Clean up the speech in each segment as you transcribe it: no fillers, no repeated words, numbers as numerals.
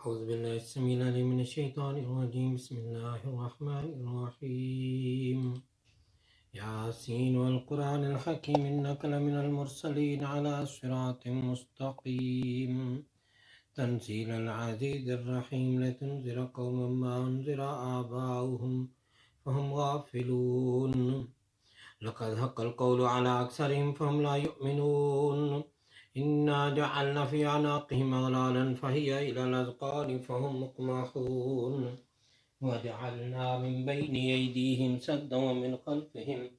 أعوذ بالله السميع العليم من الشيطان الرجيم. بسم الله الرحمن الرحيم. ياسين والقرآن الحكيم إنك لمن المرسلين على صراط مستقيم تنزيل العزيز الرحيم لتنذر قوما ما أنذر آباؤهم فهم غافلون لقد حق القول على أكثرهم فهم لا يؤمنون إنا جعلنا في أعناقهم أغلالا فهي إلى الأذقان فهم مقمحون وجعلنا من بين أيديهم سدا ومن خلفهم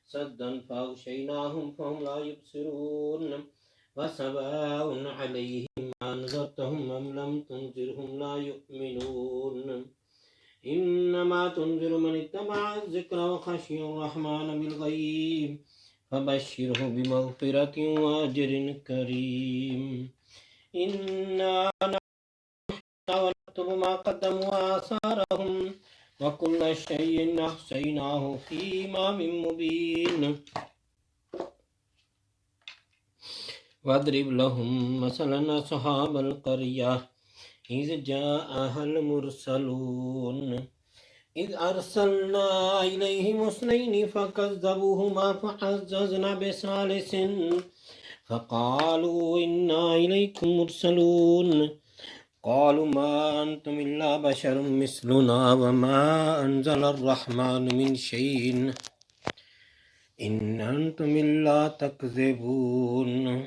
سدا فأغشيناهم فهم لا يبصرون وسواء عليهم أنذرتهم أم لم تنذرهم لا يؤمنون إنما تنذر من اتبع الذكر وخشي الرحمن بالغيب فبشره بمغفرة وأجر كريم. إنا ونكتب ما قدموا وآثارهم وكل شيء أحصيناه في إمام مبين. واضرب لهم مثلا أصحاب القرية إذ جاءها المرسلون إذ أرسلنا إليهم اثنين فكذبوهما فعززنا بثالث فقالوا إنا إليكم مرسلون قالوا ما أنتم إلا بشر مثلنا وما أنزل الرحمن من شيء إن أنتم إلا تكذبون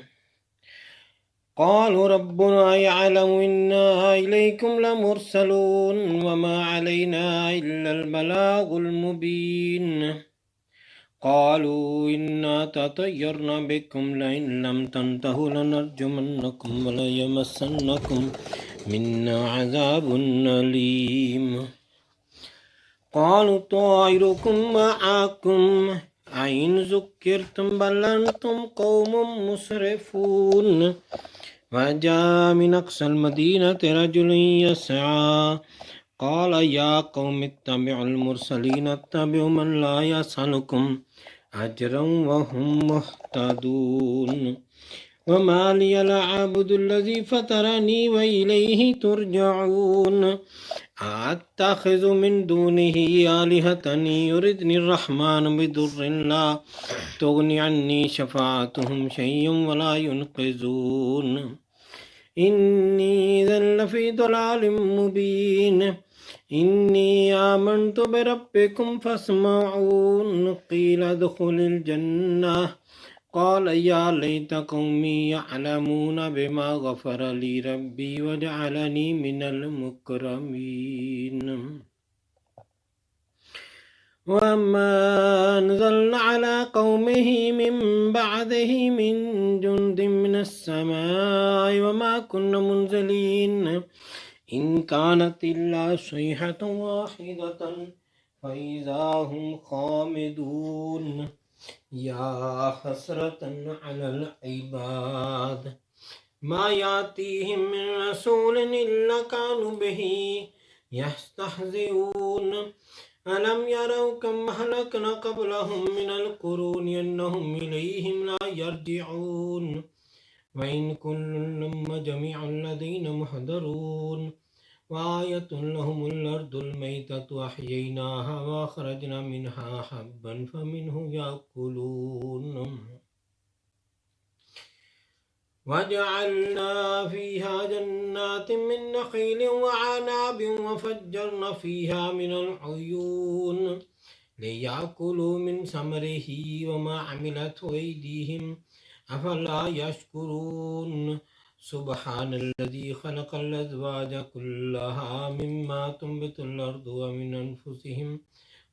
قالوا ربنا يعلم إنا إليكم لمرسلون وما علينا إلا البلاغ المبين قالوا إنا تطيرنا بكم لئن لم تنتهوا لنرجمنكم وليمسنكم منا عذاب أليم قالوا طائركم معكم أئن ذكرتم بل أنتم قوم مسرفون وجاء من أقصى المدينة رجل يسعى قال يا قوم اتبعوا المرسلين اتبعوا من لا يسألكم أجرا وهم مهتدون وما لي لا أعبد الذي فطرني وإليه ترجعون أتخذ من دونه آلهة يردني الرحمن بضر لا تغني عني شفاعتهم شيئا ولا ينقذون إني إذا لفي ضلال مبين إني آمنت بربكم فاسمعون قيل ادخل الجنة قال يا ليت قومي يعلمون بما غفر لي ربي وجعلني من المكرمين وما أنزلنا على قومه من بعده من جند من السماء وما كنا منزلين إن كانت إلا صيحة واحدة فإذا هم خامدون يا حسرة على العباد ما يأتيهم من رسول إلا كانوا به يستهزئون ألم يروا كم أهلكنا قبلهم من القرون أنهم إليهم لا يرجعون وإن كل لما جميع الذين محضرون وآية لهم الأرض الميتة أحييناها وأخرجنا منها حبا فمنه يأكلون وجعلنا فيها جنات من نخيل وعناب وفجرنا فيها من العيون ليأكلوا من ثمره وما عملته أيديهم أفلا يشكرون سبحان الذي خلق الأزواج كلها مما تنبت الأرض ومن أنفسهم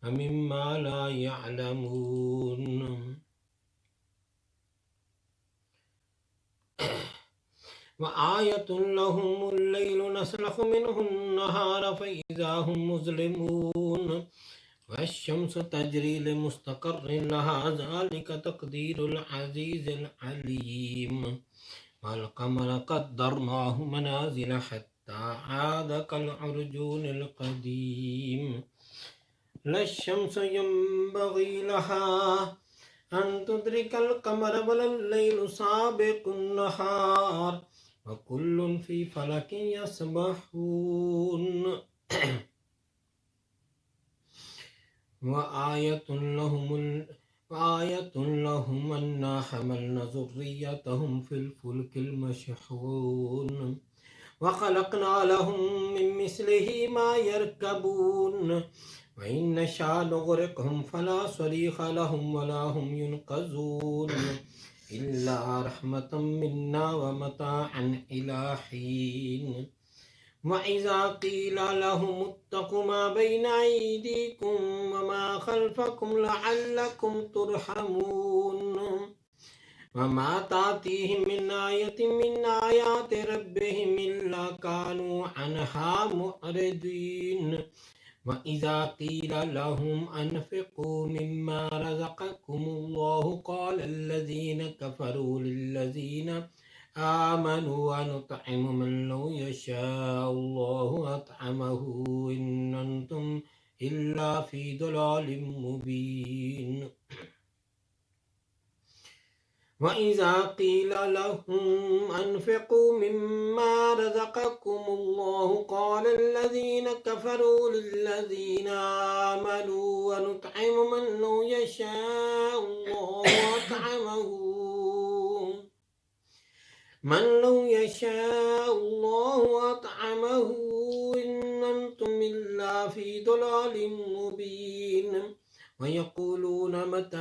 ومما لا يعلمون وآية لهم الليل نسلخ منه النهار فإذا هم مظلمون والشمس تجري لمستقر لها ذلك تقدير العزيز العليم والقمر قدرناه منازل حتى عاد كالعرجون القديم لا الشمس ينبغي لها أن تدرك القمر ولا الليل سابق النهار وكل في فلك يسبحون وآية لهم أنا حملنا ذريتهم في الفلك المشحون وخلقنا لهم من مثله ما يركبون وإن نشاء نغرقهم فلا صريخ لهم ولا هم ينقذون إلا رحمة منا ومتاعا إلى حين وإذا قيل لهم اتقوا ما بين أيديكم وما خلفكم لعلكم ترحمون وما تأتيهم من آية من آيات ربهم إلا كانوا عنها معرضين وإذا قيل لهم أنفقوا مما رزقكم الله قال الذين كفروا للذين آمنوا ونطعم من لو يشاء الله أطعمه إن أنتم إلا في ضلال مبين وإذا قيل لهم أنفقوا مما رزقكم الله قال الذين كفروا للذين آمنوا ونطعم من لو يشاء الله أطعمه إن أنتم إلا في ضلال مبين ويقولون متى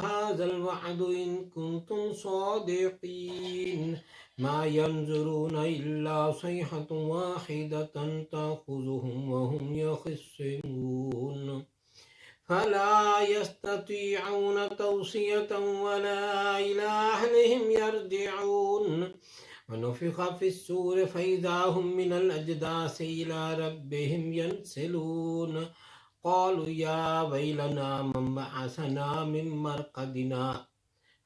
هذا الوعد إن كنتم صادقين ما ينظرون إلا صيحة واحدة تأخذهم وهم يخصمون فلا يستطيعون توصية ولا إلى أهلهم يرجعون ونفخ في السور فإذا هم من الأجداث إلى ربهم ينسلون قالوا يا ويلنا من بعثنا من مرقدنا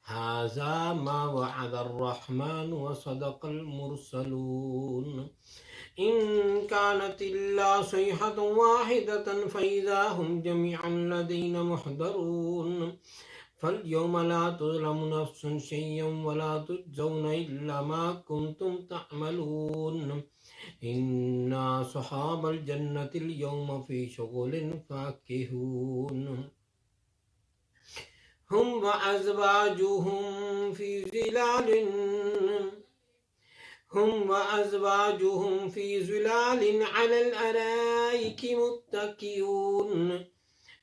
هذا ما وعد الرحمن وصدق المرسلون إن كانت إلا صيحة واحدة فإذا هم جميعا لدينا محضرون فاليوم لا تظلم نفس شيئا ولا تجزون إلا ما كنتم تعملون إن أصحاب الجنة اليوم في شغل فاكهون هم وأزواجهم في ظلال على الأرائك متكئون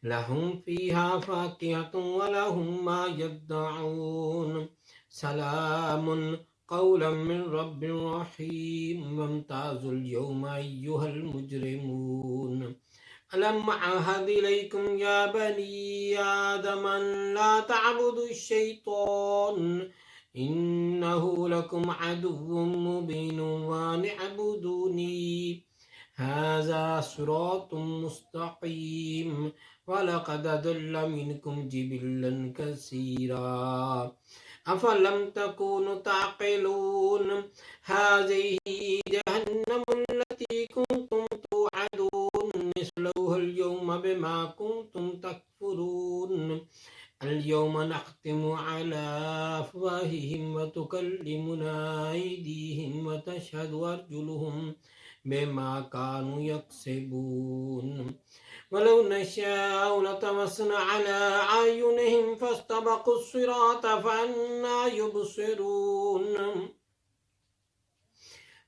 لهم فيها فاكهة ولهم ما يدعون سلام قولا من رب رحيم وامتازوا اليوم أيها المجرمون ألم أعهد إليكم يا بني آدم أن لا تعبدوا الشيطان إنه لكم عدو مبين وأن اعبدوني هذا صراط مستقيم ولقد أضل منكم جبلا كثيرا أفلم تكونوا تعقلون هذه جهنم التي كنتم توعدون مثلها اليوم بما كنتم تكفرون اليوم نختم على أفواههم وتكلمنا أيديهم وتشهد أرجلهم بما كانوا يكسبون ولو نشاء لطمسنا على أعينهم فاستبقوا الصراط فأنى يبصرون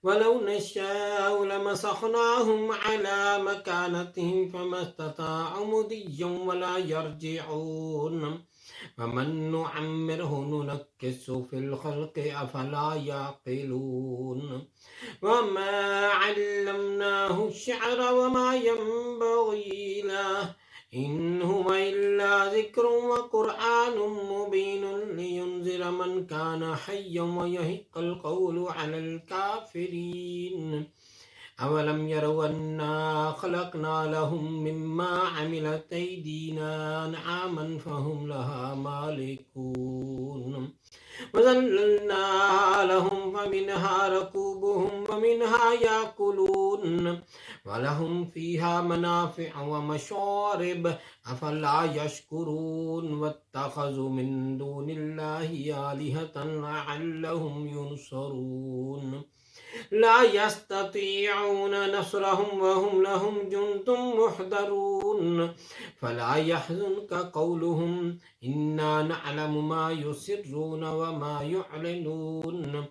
ولو نشاء لمسخناهم على مكانتهم فما استطاعوا مضيا ولا يرجعون ومن نعمره ننكس في الخلق أفلا يعقلون وما علمناه الشعر وما ينبغي له إن هو إلا ذكر وقرآن مبين لينذر من كان حيا ويحق القول على الكافرين أولم يروا أنا خلقنا لهم مما عملت أيدينا أنعاما فهم لها مالكون وذللنا لهم فمنها ركوبهم ومنها يأكلون ولهم فيها منافع ومشارب أفلا يشكرون واتخذوا من دون الله آلهة لعلهم ينصرون ला यस्ततीऊन नस्रहुम वहुम लहुम जुंदुम मुहदरून फला यहज़ुनका क़ौलुहुम इन्ना नअलमु मा युसिर्रून व मा युअलिनून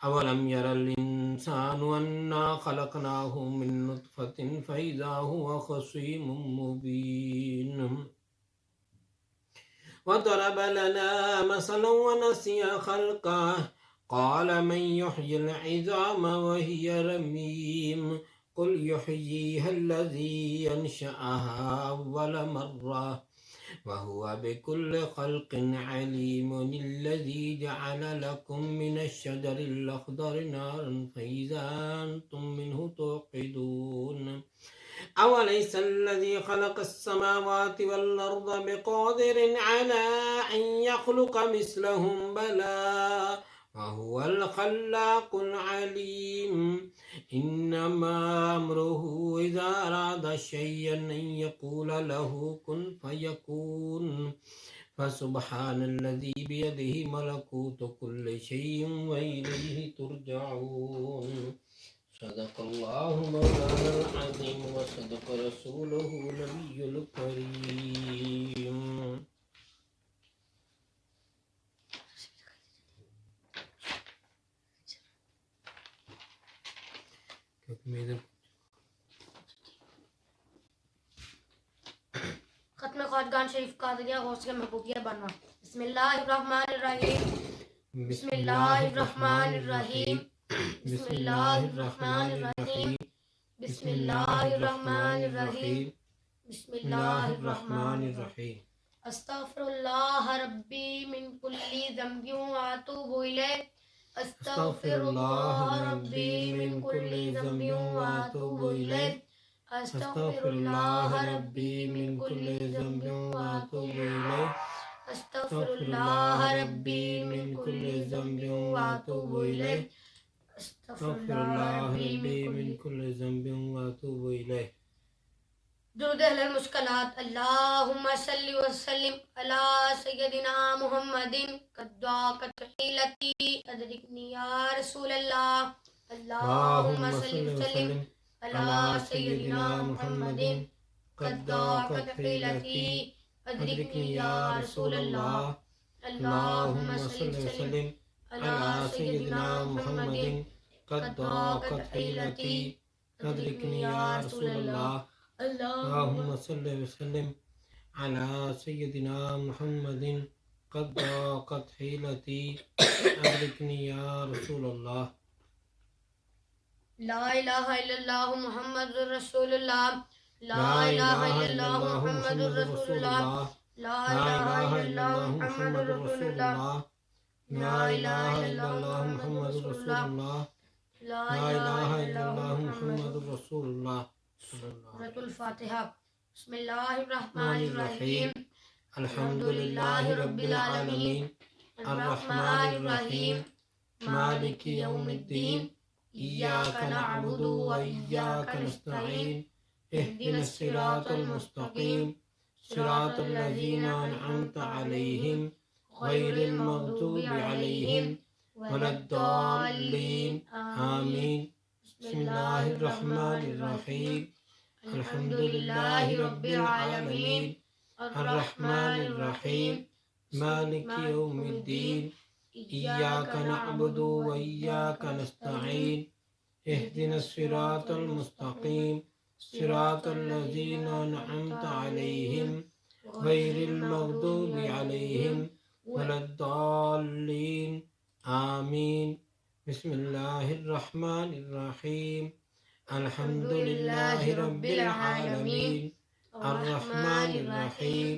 अवलम यरल इंसानु अन्ना खलक़नाहु मिन नुत्फ़तिन फ़इज़ा हुवा ख़सीमुम मुबीन वदरब लना मसलन वनसिय खल्क़ह क़ाल मन युह्यिल इज़ाम वहिय रमीम क़ुल युह्यीहा अल्लज़ी अंशअहा अव्वल मर्रा वहुव बिकुल्लि ख़ल्क़िन अलीमुन अल्लज़ी जअल लकुम मिनश्शजरिल अख़दरि नारन फ़इज़ा अंतुम मिन्हु तूक़िदून अवलैसा अल्लज़ी ख़लक़स समावाति वल अर्ज़ बिक़ादिरिन अला अन यख़्लुक़ मिस्लहुम बला वहुवल ख़ल्लाक़ुल अलीम इन्नमा अम्रुहु इज़ा अरादा शय्अन अन यक़ूल लहु कुन फ़यकून फसुब्हानल्लज़ी बियदिहि मलकूतु कुल्लि शय्इन व इलैहि तुरजऊन सदक़ल्लाहु मौलाना अज़ीम व सदक़ रसूलुहु नबियुल करीम। खत्म ख़ानकान शरीफ कादरिया गौस के महबूबिया बनवा। बिस्मिल्लाहिर्रहमानिर्रहीम बिस्मिल्लाहिर्रहमानिर्रहीम बिस्मिल्लाहिर्रहमानिर्रहीम बिस्मिल्लाहिर्रहमानिर्रहीम बिस्मिल्लाहिर्रहमानिर्रहीम अस्तग़फिरुल्लाह रब्बी मिन कुल्ली ज़ंबिन व अतूबु इलैह अस्तग़फिरुल्लाह रब्बी मिन कुल्ली ज़ंबिन व अतूबु इलैह अस्तग़फिरुल्लाह रब्बी मिन कुल्ली ज़ंबिन व अतूबु इलैह अस्तग़फिरुल्लाह रब्बी मिन कुल्ली ज़ंबिन व अतूबु इलैह अस्तग़फिरुल्लाह रब्बी मिन कुल्ली ज़ंबिन व अतूबु इलैह। दुरूद अलल मुस्कलात अल्लाहुम्मा सल्लि व सल्लिम अला सय्यदिना मुहम्मदिन क़द्दाक़त हीलती अदरिकनी या रसूलल्लाह अल्लाहुम्मा सल्लि व सल्लिम अला सय्यदिना मुहम्मदिन क़द्दाक़त हीलती अदरिकनी या रसूलल्लाह अल्लाहुम्मा सल्लि व सल्लिम अला सय्यदिना मुहम्मदिन क़द्दाक़त हीलती अदरिकनी या रसूलल्लाह अल्लाहुम्मा सल्लि व सल्लिम अला सय्यदिना मुहम्मदिन क़द्दाक़त हीलती अदरिकनी या रसूलल्लाह। ला इलाहा इल्लल्लाह मुहम्मदुर रसूलुल्लाह ला इलाहा इल्लल्लाह मुहम्मदुर रसूलुल्लाह ला इलाहा इल्लल्लाह मुहम्मदुर रसूलुल्लाह ला इलाहा इल्लल्लाह मुहम्मदुर रसूलुल्लाह ला इलाहा इल्लल्लाह मुहम्मदुर रसूलुल्लाह। सूरतुल फातिहा। बिस्मिल्लाहिर्रहमानिर्रहीम अल्हम्दुलिल्लाहि रब्बिल आलमीन अर्रहमानिर्रहीम मालिकि यौमिद्दीन इय्याका नअबुदु व इय्याका नस्तईन इहदिनस सिरातल मुस्तकीम सिरातल लज़ीना अनअमता अलैहिम गैरिल मग़दूबि अलैहिम वलद्दाल्लीन आमीन। बिस्मिल्लाहिर्रहमानिर्रहीम अल्हम्दुलिल्लाहि रब्बिल आलमीन अर्रहमानिर्रहीम मालिकि यौमिद्दीन इय्याका नअबुदु व इय्याका नस्तईन इहदिनस सिरातल मुस्तकीम सिरातल लज़ीना अनअमता अलैहिम गैरिल मग़दूबि अलैहिम वलद्दाल्लीन आमीन। बिस्मिल्लाहिर्रहमानिर्रहीम अल्हम्दुलिल्लाहि रब्बिल आलमीन अर्रहमानिर्रहीम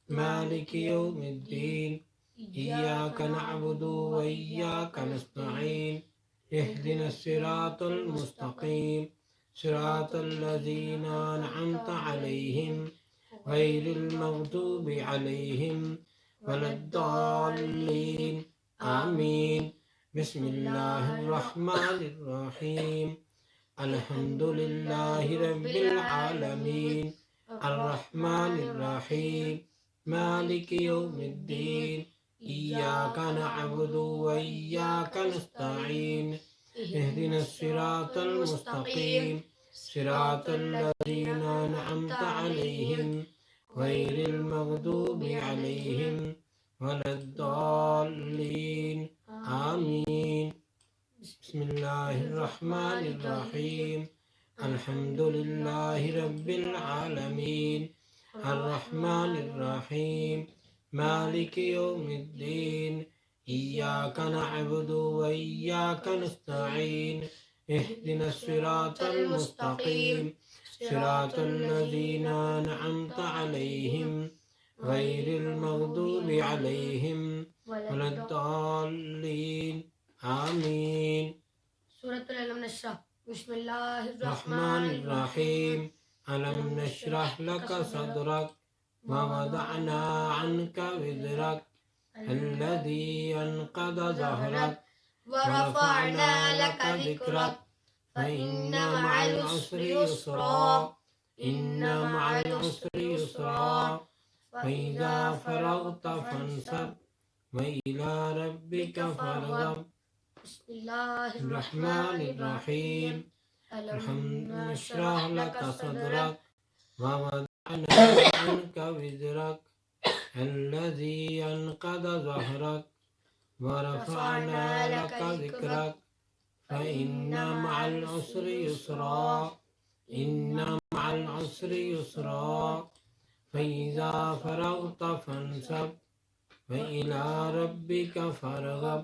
मालिकि यौमिद्दीन इय्याका नअबुदु व इय्याका नस्तईन इहदिनस सिरातल मुस्तकीम सिरातल लज़ीना अनअमता अलैहिम गैरिल मग़दूबि अलैहिम वलद्दाल्लीन आमीन। बिस्मिल्लाहिर्रहमानिर्रहीम अल्हम्दुलिल्लाहि रब्बिल आलमीन अर्रहमानिर्रहीम मालिकि यौमिद्दीन इय्याका नअबुदु व इय्याका नस्तईन اهدنا الصراط المستقيم صراط الذين أنعمت عليهم غير المغضوب عليهم ولا الضالين آمين. بسم الله الرحمن الرحيم. الحمد لله رب العالمين الرحمن الرحيم مالك يوم الدين إياك نعبد وإياك نستعين اهدنا الصراط المستقيم صراط الذين أنعمت عليهم غير المغضوب عليهم ولا الضالين آمين. سورة ألم نشرح. بسم الله الرحمن الرحيم. ألم نشرح لك صدرك ووضعنا عنك وزرك الذي أنقض ظهرك ورفعنا لك ذكرك فإن مع العسر يسرا إن مع العسر يسرا فإذا فرغت فانصب وإلى ربك فارغب. بسم الله الرحمن الرحيم. ألم نشرح لك صدرك ووضعنا عنك وزرك الذي أنقض ظهرك ورفعنا لك ذكرك فإن مع العسر يسرا إن مع العسر يسرا فإذا فرغت فانصب وإلى ربك فارغب.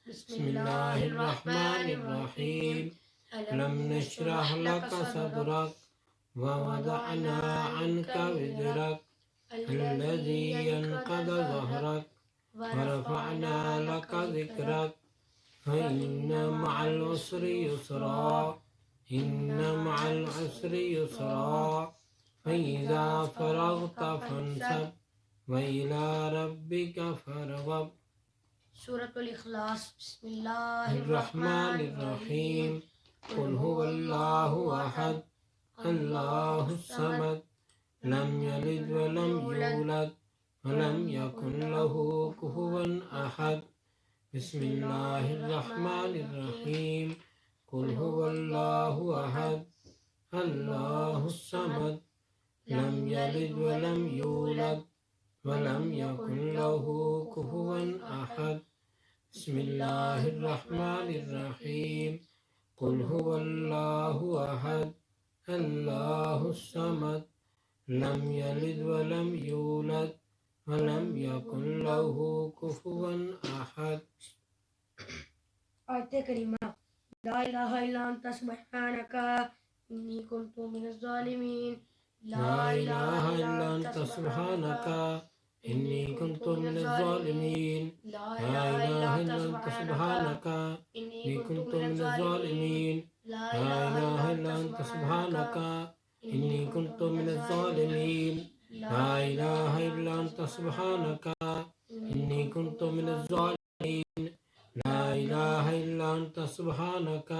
بسم الله الرحمن الرحيم. ألم نشرح لك صدرك ووضعنا عنك وزرك الذي أنقض ظهرك ورفعنا لك ذكرك فإن مع العسر يسرا إن مع العسر يسرا فإذا فرغت فانصب وإلى ربك فارغب. سورة الإخلاص. بسم الله الرحمن الرحيم. قل هو الله أحد الله الصمد لم يلد ولم يولد ولم يكن له كفوا أحد. بسم الله الرحمن الرحيم. قل هو الله أحد الله الصمد لم يلد ولم يولد ولم يكن له كفوا أحد. بسم الله الرحمن الرحيم. قل هو الله أحد الله الصمد لم يلد ولم يولد ولم يكن له كفوا أحد. آية كريمة. لا إله إلا أنت سبحانك إني كنت من الظالمين. لا إله إلا أنت سبحانك إني كنت من الظالمين. لا لا إله إلا أنت سبحانك إني إني كنت من الظالمين. لا لا إله إلا أنت سبحانك إني كنت من الظالمين. لا إله إلا أنت سبحانك إني كنت من الظالمين. لا إله إلا أنت سبحانك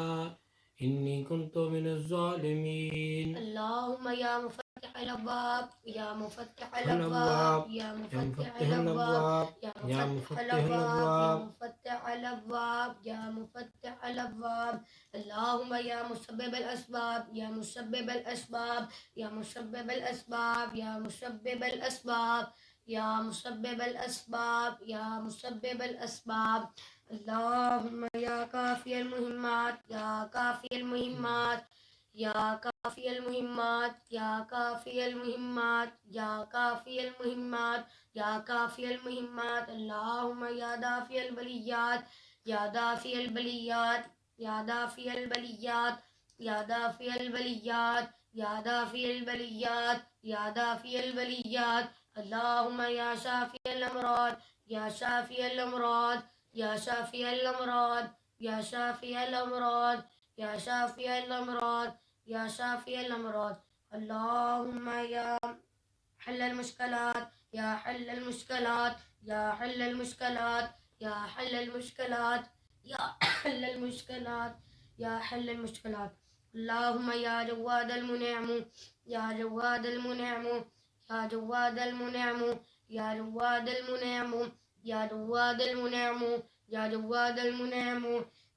إني كنت من الظالمين. اللهم يا مفتح الأبواب يا مفتح الأبواب الأبواب يا يا مفتح مفتح الأبواب الأبواب يا يا مفتح مفتح الأبواب الأبواب يا مفتح الأبواب اللهم يا مسبب الأسباب يا مسبب الأسباب يا مسبب الأسباب يا مسبب الأسباب يا مسبب الأسباب يا مسبب الأسباب اللهم يا كافي المهمات يا كافي المهمات يا كافي المهمات يا كافي المهمات يا كافي المهمات يا كافي المهمات اللهم يا دافي البليات يا دافي البليات يا دافي البليات يا دافي البليات يا دافي البليات يا دافي البليات اللهم يا شافي الأمراض يا شافي الأمراض يا شافي الأمراض يا شافي الأمراض يا شافي الأمراض يا شافي الأمراض اللهم يا حل المشكلات يا حل المشكلات يا حل المشكلات يا حل المشكلات يا حل المشكلات يا حل المشكلات اللهم يا جواد المنعم يا جواد المنعم يا جواد المنعم يا جواد المنعم يا جواد المنعم يا جواد المنعم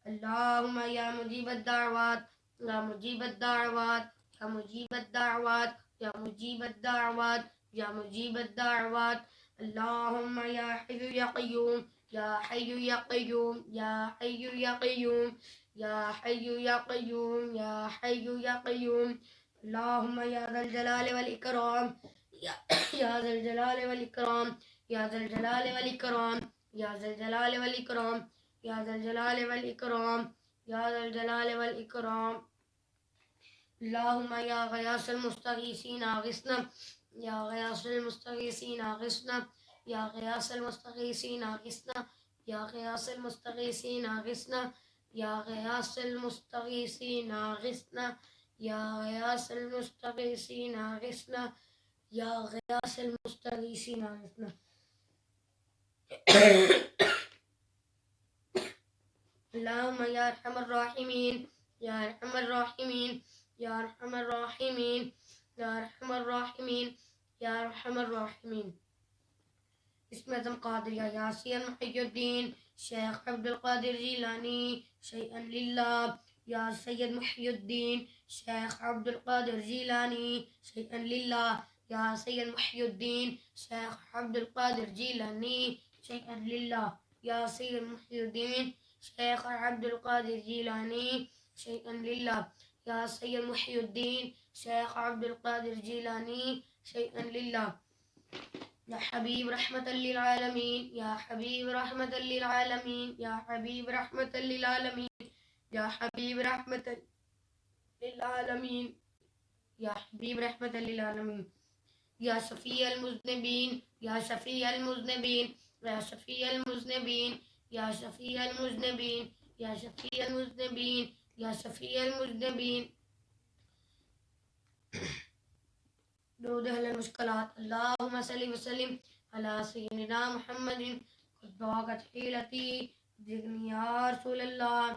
अल्लाहुम्मा या मुजीबद दाअवात या मुजीबद दाअवात या मुजीबद दाअवात या मुजीबद दाअवात या मुजीबद दाअवात अल्लाहुम्मा या हय्यु या क़य्यूम या हय्यु या क़य्यूम या हय्यु या क़य्यूम या हय्यु या क़य्यूम या हय्यु या क़य्यूम अल्लाहुम्मा या ज़ल जलाल वल इकराम या ज़ल जलाल वल इकराम या ज़ल जलाल वल इकराम या ज़ल जलाल वल इकराम या ज़ल जलाल वल इकराम या ज़ल जलाल वल इकराम अल्लाहुम्मा या गयासल मुस्तगीसीन आगिसना या गयासल मुस्तगीसीन आगिसना या गयासल मुस्तगीसीन आगिसना या गयासल मुस्तगीसीन आगिसना या गयासल मुस्तगीसीन आगिसना या गयासल मुस्तगीसीन आगिसना या गयासल मुस्तगीसीन आगिसना अल्लाहुम्मा या अरहमर राहिमीन या अरहमर राहिमीन या अरहमर राहिमीन या अरहमर राहिमीन या अरहमर राहिमीन इसमें आज़म क़ादिरिया यासिन मुहियुद्दीन शेख अब्दुल क़ादिर जीलानी शैअन लिल्लाह या सैयद मुहियुद्दीन शेख अब्दुल क़ादिर जीलानी शैअन लिल्लाह या सैयद मुहियुद्दीन शेख अब्दुल क़ादिर जीलानी शैअन लिल्लाह या सैयद मुहियुद्दीन शेख अब्दुल क़ादिर जीलानी शैअन लिल्लाह या सैयद मुहियुद्दीन शेख अब्दुल क़ादिर जीलानी शैअन लिल्लाह या हबीब रहमतल लिल आलमीन या हबीब रहमतल लिल आलमीन या हबीब रहमतल लिल आलमीन या हबीब रहमतल लिल आलमीन या हबीब रहमतल लिल आलमीन या शफीअल मुज़निबीन या शफीअल मुज़निबीन या शफीअल मुज़निबीन या शफीअल मुज़निबीन या शफीअल मुज़निबीन या शफीअल मुज़निबीन दुरूद अहलल मुश्किलात अल्लाहुम्मा सल्लि व सल्लिम अला सय्यिदिना मुहम्मदिन क़द्दाक़त हीलती ज़िदनी या रसूलल्लाह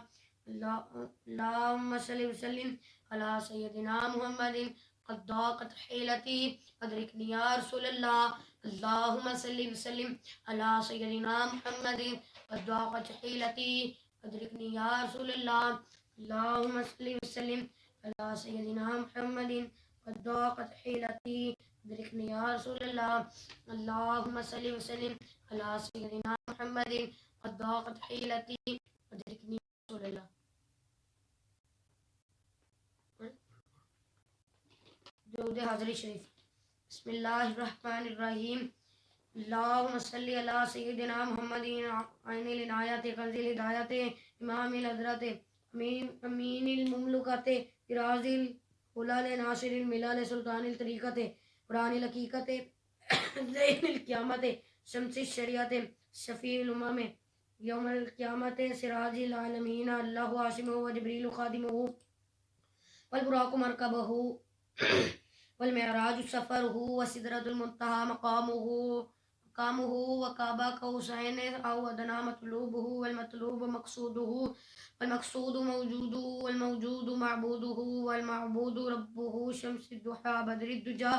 अल्लाहुम्मा सल्लि व सल्लिम अला सय्यिदिना मुहम्मदिन क़द्दाक़त हीलती अदरिकनी या रसूलल्लाह अल्लाहुम्मा सल्लि व सल्लिम अला सय्यिदिना मुहम्मदिन क़द्दाक़त हीलती अदरिकनी या रसूलल्लाह अल्लाहुम्मा सल्लि व सल्लिम अला सय्यिदिना मुहम्मदिन क़द्दाक़त हीलती अदरिकनी या रसूलल्लाह अल्लाहुम्मा सल्लि व सल्लिम अला सय्यिदिना मुहम्मदिन क़द्दाक़त हीलती अदरिकनी या रसूलल्लाह दुरूद हाज़िरी शरीफ बिस्मिल्लाहिर्रहमानिर्रहीम अल्लाहुम्मा सल्लि अला सय्यिदिना मुहम्मदिन ऐनिल इनायत कंज़िल हिदायत इमामिल हज़रत अमीनिल मुमलुकत इराज़िल हुलाल नासिरिल मिलाल सुल्तानिल तरीक़त कुरानिल हकीकत ज़ैनिल क़ियामत शम्सिश शरीअत शफ़ीउल उम्म यौमल क़ियामत सिराजिल आलमीन अल्लाहु आसिमुहु व जिब्रीलु ख़ादिमुहु वल बुराक़ु मरकबुहु वल मिअराजु सफ़रुहु व सिदरतुल मुंतहा मक़ामुहु व काबा कौसैन औ अदना मतलूबुहु वल मतलूबु मक़सूदुहु वल मक़सूदु मौजूदुहु वल मौजूदु मअबूदुहु वल मअबूदु रब्बुहु शम्सिद दुहा बदरिद दुजा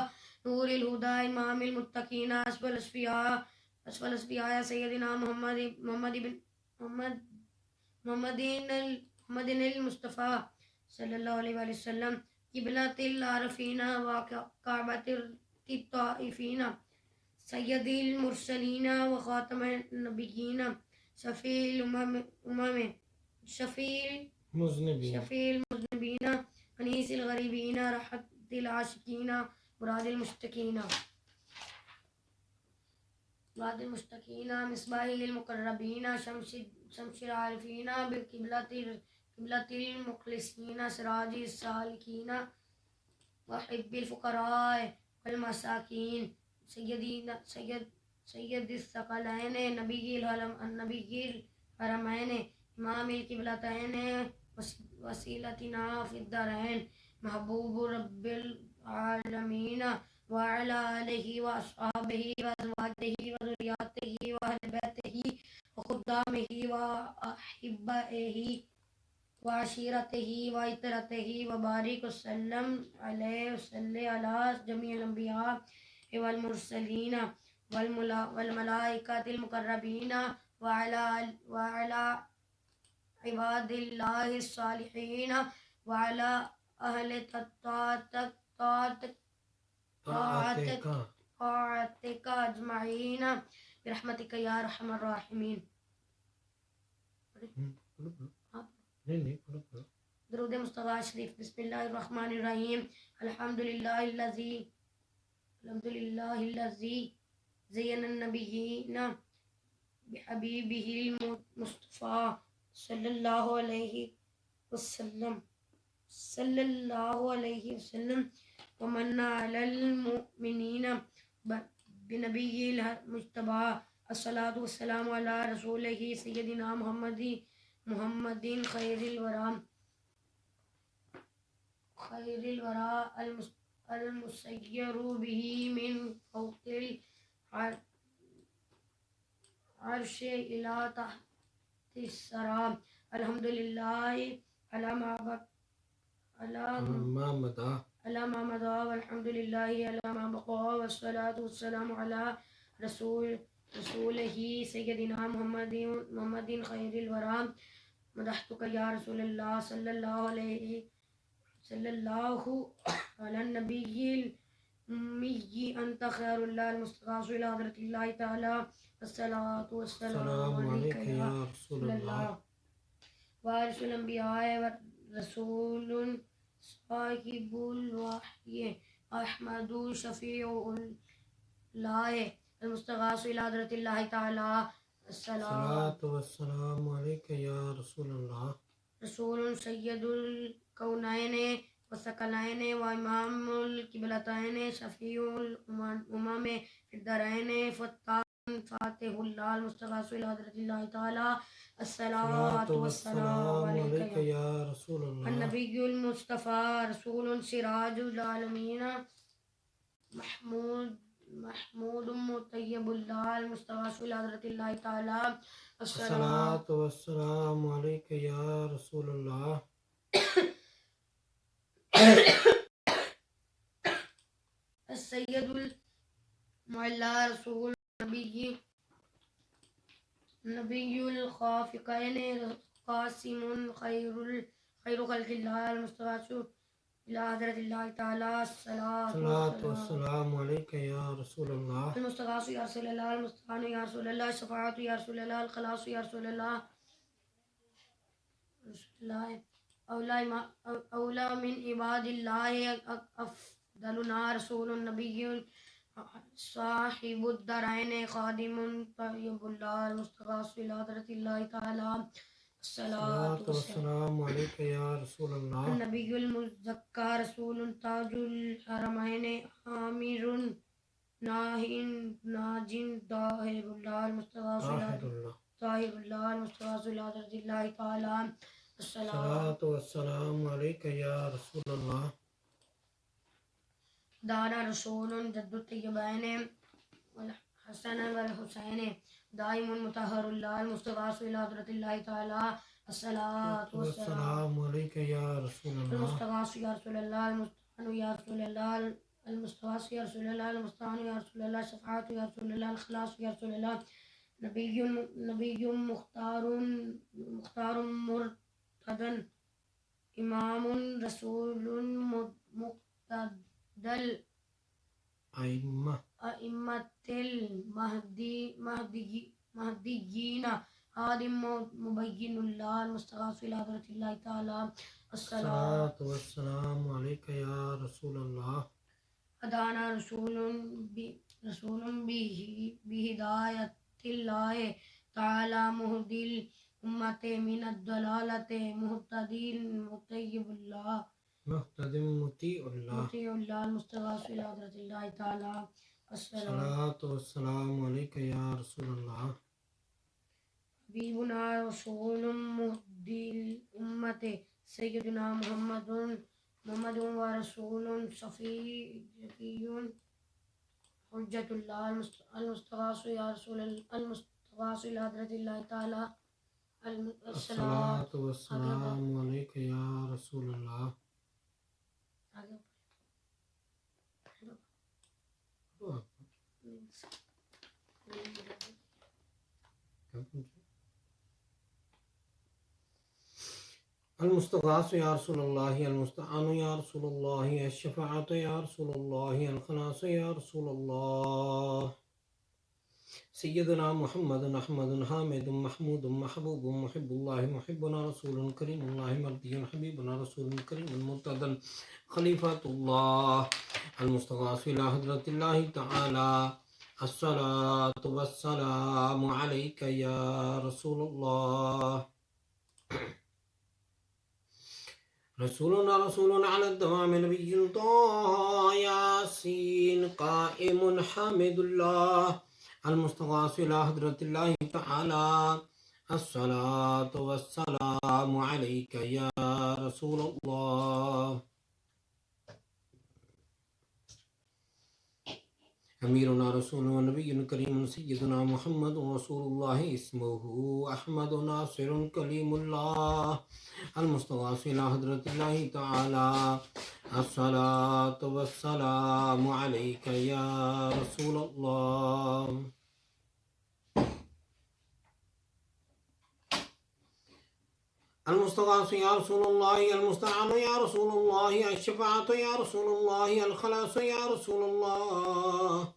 नूरिल हुदा इमामिल मुत्तक़ीन असफल अस्फिया सय्यदिना मुहम्मदिन मुस्तफ़ा सल्लल्लाहु अलैहि वसल्लम क़िबलतिल आरिफ़ीन व काबतिल ताइफ़ीन सय्यदिल मुरसलीन व ख़ातमुन नबिय्यीन शफ़ील मुज़निबीन अनीसिल गरीबीन रहतिल आशिकीन मुरादिल मुश्तकीन मिसबाहिल मुक़र्रबीन शमशिल आरिफ़ीन क़िबलतिल मुख़लिसीन सिराजिस सालिकीन व हिब्बिल फ़ुक़राए वल मसाकीन सय्यदिस सकलैन नबिय्यिल हरमैन इमामिल क़िबलतैन वसीलतिना फ़िद्दरैन महबूबु रब्बिल आलमीन व अला आलिहि व अस्हाबिहि व अज़वाजिहि व ज़ुर्रिय्यतिहि व अहलि बैतिहि व ख़ुद्दामिहि व अहिब्बाइहि व अशीरतिहि व इतरतिहि व बारिक वसल्लम अलैहि वसल्लि अला जमीइल अंबिया वल मुरसलीन वल मलाइकतिल मुक़र्रबीन व अला इबादिल्लाहि सालिहीन व अला अहले ताअतिका अजमाइन बिरहमतिका या अरहमर राहिमीन। दरूद मुस्तफ़ा शरीफ। बिस्मिल्लाहिर्रहमानिर्रहीम। अल्हम्दुलिल्लाहिल्लज़ी ज़य्यनन नबिय्यीना बिहबीबिहिल मुस्तफ़ा सल्लल्लाहु अलैहि वसल्लम व मन्ना अलल मुमिनीना बिनबिय्यिल मुज्तबा। अस्सलातु वस्सलामु अला रसूलिही सय्यदिना मुहम्मदिन खैरिल वरा अल मुसय्यरु बिही मिन फौक़िल अर्शि इला तहतिस सरा। अल्हम्दुलिल्लाहि अला मा मदा वल्हम्दुलिल्लाहि अला मा बक़ा वस्सलातु वस्सलामु अला रसूलिही सय्यदिना मुहम्मदिन खैरिल वरा। मदहतुका या रसूलल्लाह सल्लल्लाहु अला नबिय्यिल उम्मी अंत खैरुल्लाह मुस्तग़ाफ़िर इला हज़रतिल्लाहि तआला। अस्सलातु वस्सलामु अलैका या रसूलल्लाह व अरसुल अंबिया व रसूलुन साहिबुल वहय अहमदु शफ़ीउल्लाह अल मुस्तग़ाफ़िर इला हज़रतिल्लाहि तआला। अस्सलातु वस्सलामु अलैका या रसूलल्लाह। रसूलुन सय्यदुल कौनैनि व सकलैनि व इमामुल क़िबलतैनि शफ़ीउल उमम फ़िद दरैनि फ़ातिहुल्लाह अल मुस्तग़ाफ़िर इला हज़रतिल्लाहि तआला। अस्सलातु वस्सलामु अलैका या रसूलल्लाह। अन्नबियुल मुस्तफ़ा रसूलुन सिराजुल आलमीन महमूदुम मुतय्यबुल्लाह अल मुस्तग़ाफ़िर इला हज़रतिल्लाहि तआला। अस्सलातु वस्सलामु अलैका या रसूलल्लाह। अस्सय्यदुल मुअल्ला रसूल नबियुल ख़ाफ़िक़ैनि क़ासिमुन खैरु ख़ल्क़िल्लाह अल मुस्तग़ाफ़िर इला हज़रतिल्लाहि तआला। अस्सलातु वस्सलामु अलैका या रसूलल्लाह। अल मुस्तग़ाफ़िर या रसूलल्लाह अल मुस्तग़ानु या रसूलल्लाह शफ़ाअतु या रसूलल्लाह अल ख़लासु या रसूलल्लाह औला मिन इबादिल्लाहि अफ़दलुना रसूलुन नबियुन साहिबुद दरैनि ख़ादिमुन तय्यबुल्लाह अल मुस्तग़ाफ़िर इला हज़रतिल्लाहि तआला। अस्सलातु वस्सलामु अलैका या रसूलल्लाह। अन्नबियुल मुज़क्का रसूलुन ताजुल हरमैनि आमिरुन नाजिन ताहिरुल्लाह अल मुस्तग़ाफ़िर इला हज़रतिल्लाहि तआला। अस्सलातु वस्सलामु अलैका या रसूलल्लाह। दाना रसूलुन जद्दुत तय्यबैनि वल हसन वल हुसैन दाइमुन मुतहहरुल्लाह अल मुस्तग़ाफ़िर इला हज़रतिल्लाहि तआला। अस्सलातु वस्सलामु अलैका या रसूलल्लाह। अल मुस्तग़ाफ़िर या रसूलल्लाह अल मुस्तग़ानु या रसूलल्लाह अल मुस्तग़ाफ़िर या रसूलल्लाह अल मुस्तग़ानु या रसूलल्लाह शफ़ाअतु या रसूलल्लाह अल ख़लासु या रसूलल्लाह नबियुम मुख्तारुम मुर्तदन इमामुन रसूलुन मुक़्तदल अइम्मतिल महदिय्यीन हादिम मुबय्यिनुल्लाह अल मुस्तग़ाफ़िर इला हज़रतिल्लाहि तआला। अस्सलातु वस्सलामु अलैका या रसूलल्लाह। अदाना रसूलुन बिहिदायतिल्लाहि तआला मुहदिल उम्मति मिनद दलालति मुहतदिन मुतय्यबुल्लाह मुतीउल्लाह अल मुस्तग़ाफ़िर इला हज़रतिल्लाहि तआला। अस्सलातु वस्सलामु अलैका या रसूलल्लाह। हबीबुना रसूलुम मुहदिल उम्मति सय्यदुना मुहम्मदुन व रसूलुन शफ़ीउन हुज्जतुल्लाह अल मुस्तग़ाफ़िर या अल मुस्तग़ाफ़िर इला हज़रतिल्लाहि तआला। अस्सलातु वस्सलामु अलैका या रसूलल्लाह। المستغاث يا رسول الله، المستعان يا رسول الله، الشفاعة يا رسول الله، الخلاص يا رسول الله. سيدنا محمد أحمد حامد محمود محبوب محب الله محبنا رسول كريم الله مرضي حبيبنا رسول كريم مرتضى خليفة الله المستغاث إلى حضرة الله تعالى. الصلاة والسلام عليك يا رسول الله. رسولنا على الدوام نبي طه ياسين قائم حامد الله المستغاث إلى حضرة الله تعالى. الصلاة والسلام عليك يا رسول الله. أميرنا رسول ونبي كريم سيدنا محمد رسول الله اسمه أحمد ناصر كليم الله المستغاث إلى حضرة الله تعالى. الصلاة والسلام عليك يا رسول الله. المستغاث يا رسول الله، المستعان يا رسول الله، الشفاعة يا رسول الله، الخلاص يا رسول الله.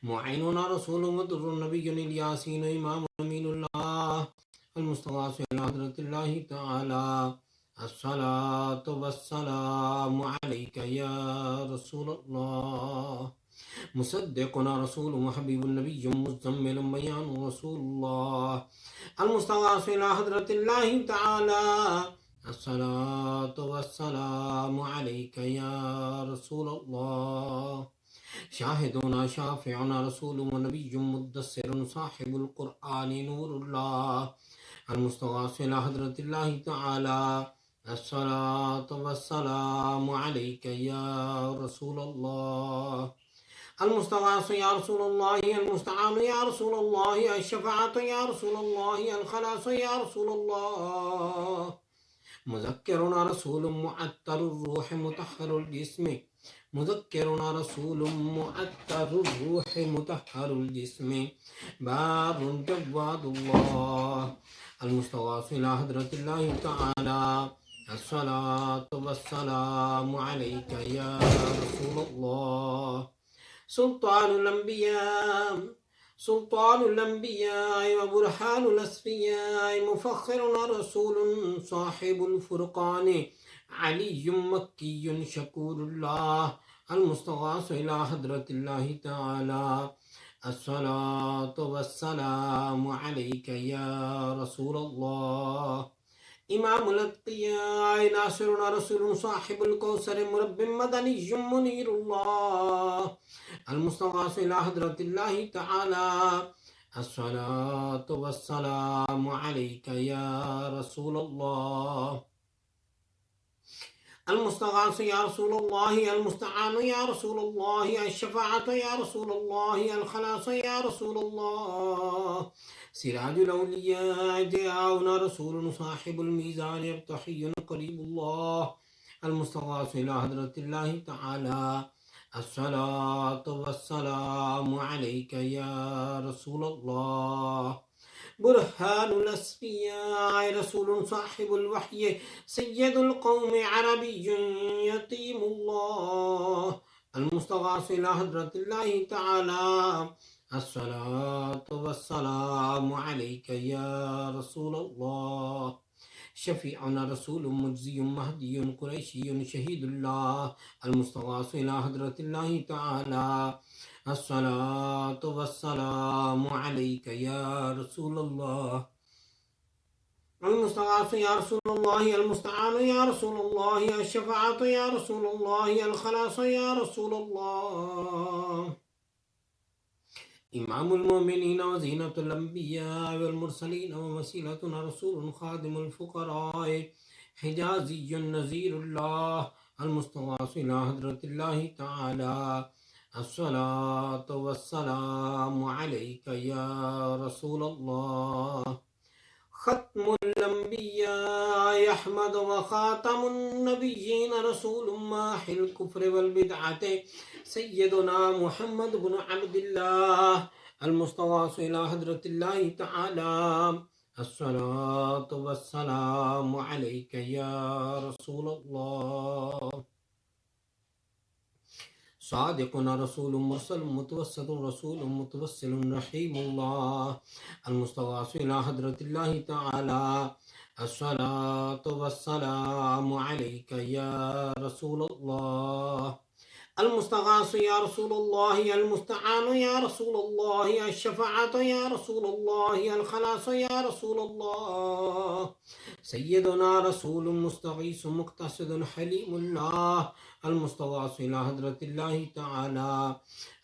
معيننا رسول مدر النبي الياسين إمام أمين الله المستغاث إلى حضرة الله تعالى. الصلاة والسلام عليك يا رسول الله. مصدقنا رسول وحبيب النبي مزمل بيان رسول الله المستغاث إلى حضرة الله تعالى. الصلاة والسلام عليك يا رسول الله. شاهدنا شافعنا رسول ونبي مدثر صاحب القرآن نور الله المستغاث إلى حضرة الله تعالى. الصلاة والسلام عليك يا رسول الله. المستغاث يا رسول الله، المستعان يا رسول الله، الشفاعة يا رسول الله، الخلاص يا رسول الله. مذكرنا رسول معطر الروح مطهر الجسم. مذكرنا رسول معطر الروح مطهر الجسم بار جواد الله المستغاث إلى حضرة الله تعالى. الصلاة والسلام عليك يا رسول الله. سلطان الأنبياء وبرهان الأصفياء مفخرنا رسول صاحب الفرقان علي مكي شكور الله المستغاث إلى حضرة الله تعالى. الصلاة والسلام عليك يا رسول الله. إمام الأتقياء ناصرنا رسول صاحب الكوثر مرب مدني منير الله المستغاث إلى حضرة الله تعالى. الصلاة والسلام عليك يا رسول الله. المستغاث يا رسول الله، المستعان يا رسول الله، الشفاعة يا رسول الله، الخلاص يا رسول الله. سراج الأولياء جاءنا رسول صاحب الميزان يرتحي قريب الله المستغاث إلى حضرة الله تعالى. الصلاة والسلام عليك يا رسول الله. برهان الأصفياء رسول صاحب الوحي سيد القوم عربي يتيم الله المستغاث إلى حضرة الله تعالى. الصلاة والسلام عليك يا رسول الله. شفيعنا رسول مجزي مهدي قريشي شهيد الله المستغاث إلى حضرة الله تعالى. الصلاة والسلام عليك يا رسول الله. المستغاث يا رسول الله، المستعان يا رسول الله، الشفاعة يا رسول الله، الخلاص يا رسول الله. إمام المؤمنين وزينة الأنبياء والمرسلين ووسيلتنا رسول خادم الفقراء حجازي نذير الله المستغاث إلى حضرة الله تعالى. الصلاة والسلام عليك يا رسول الله. ختم الأنبياء أحمد وخاتم النبيين رسول ماحي الكفر والبدعة سيدنا محمد بن عبد الله المستغاث إلى حضرة الله تعالى. अस्सलातु वस्सलामु अलैका या रसूल अल्लाह। सादिकुना रसूलुम मुरसलुम मुतवस्सितुर रसूलुम मुतवस्सिलुन रहीमुल्लाह अल-मुस्तग़ासु इला हज़रतिल्लाहि तआला। अस्सलातु वस्सलामु अलैका या रसूल अल्लाह। अल-मुस्तग़ासु या रसूलल्लाह, अल-मुस्तआनु या रसूलल्लाह, अश-शफ़ाअतु या रसूलल्लाह, अल-ख़लासु या रसूलल्लाह। सय्यदुना रसूलुम मुस्तग़ीसुम मुक़्तसिदुन हलीमुल्लाह अल-मुस्तग़ासु इला हज़रतिल्लाहि तआला।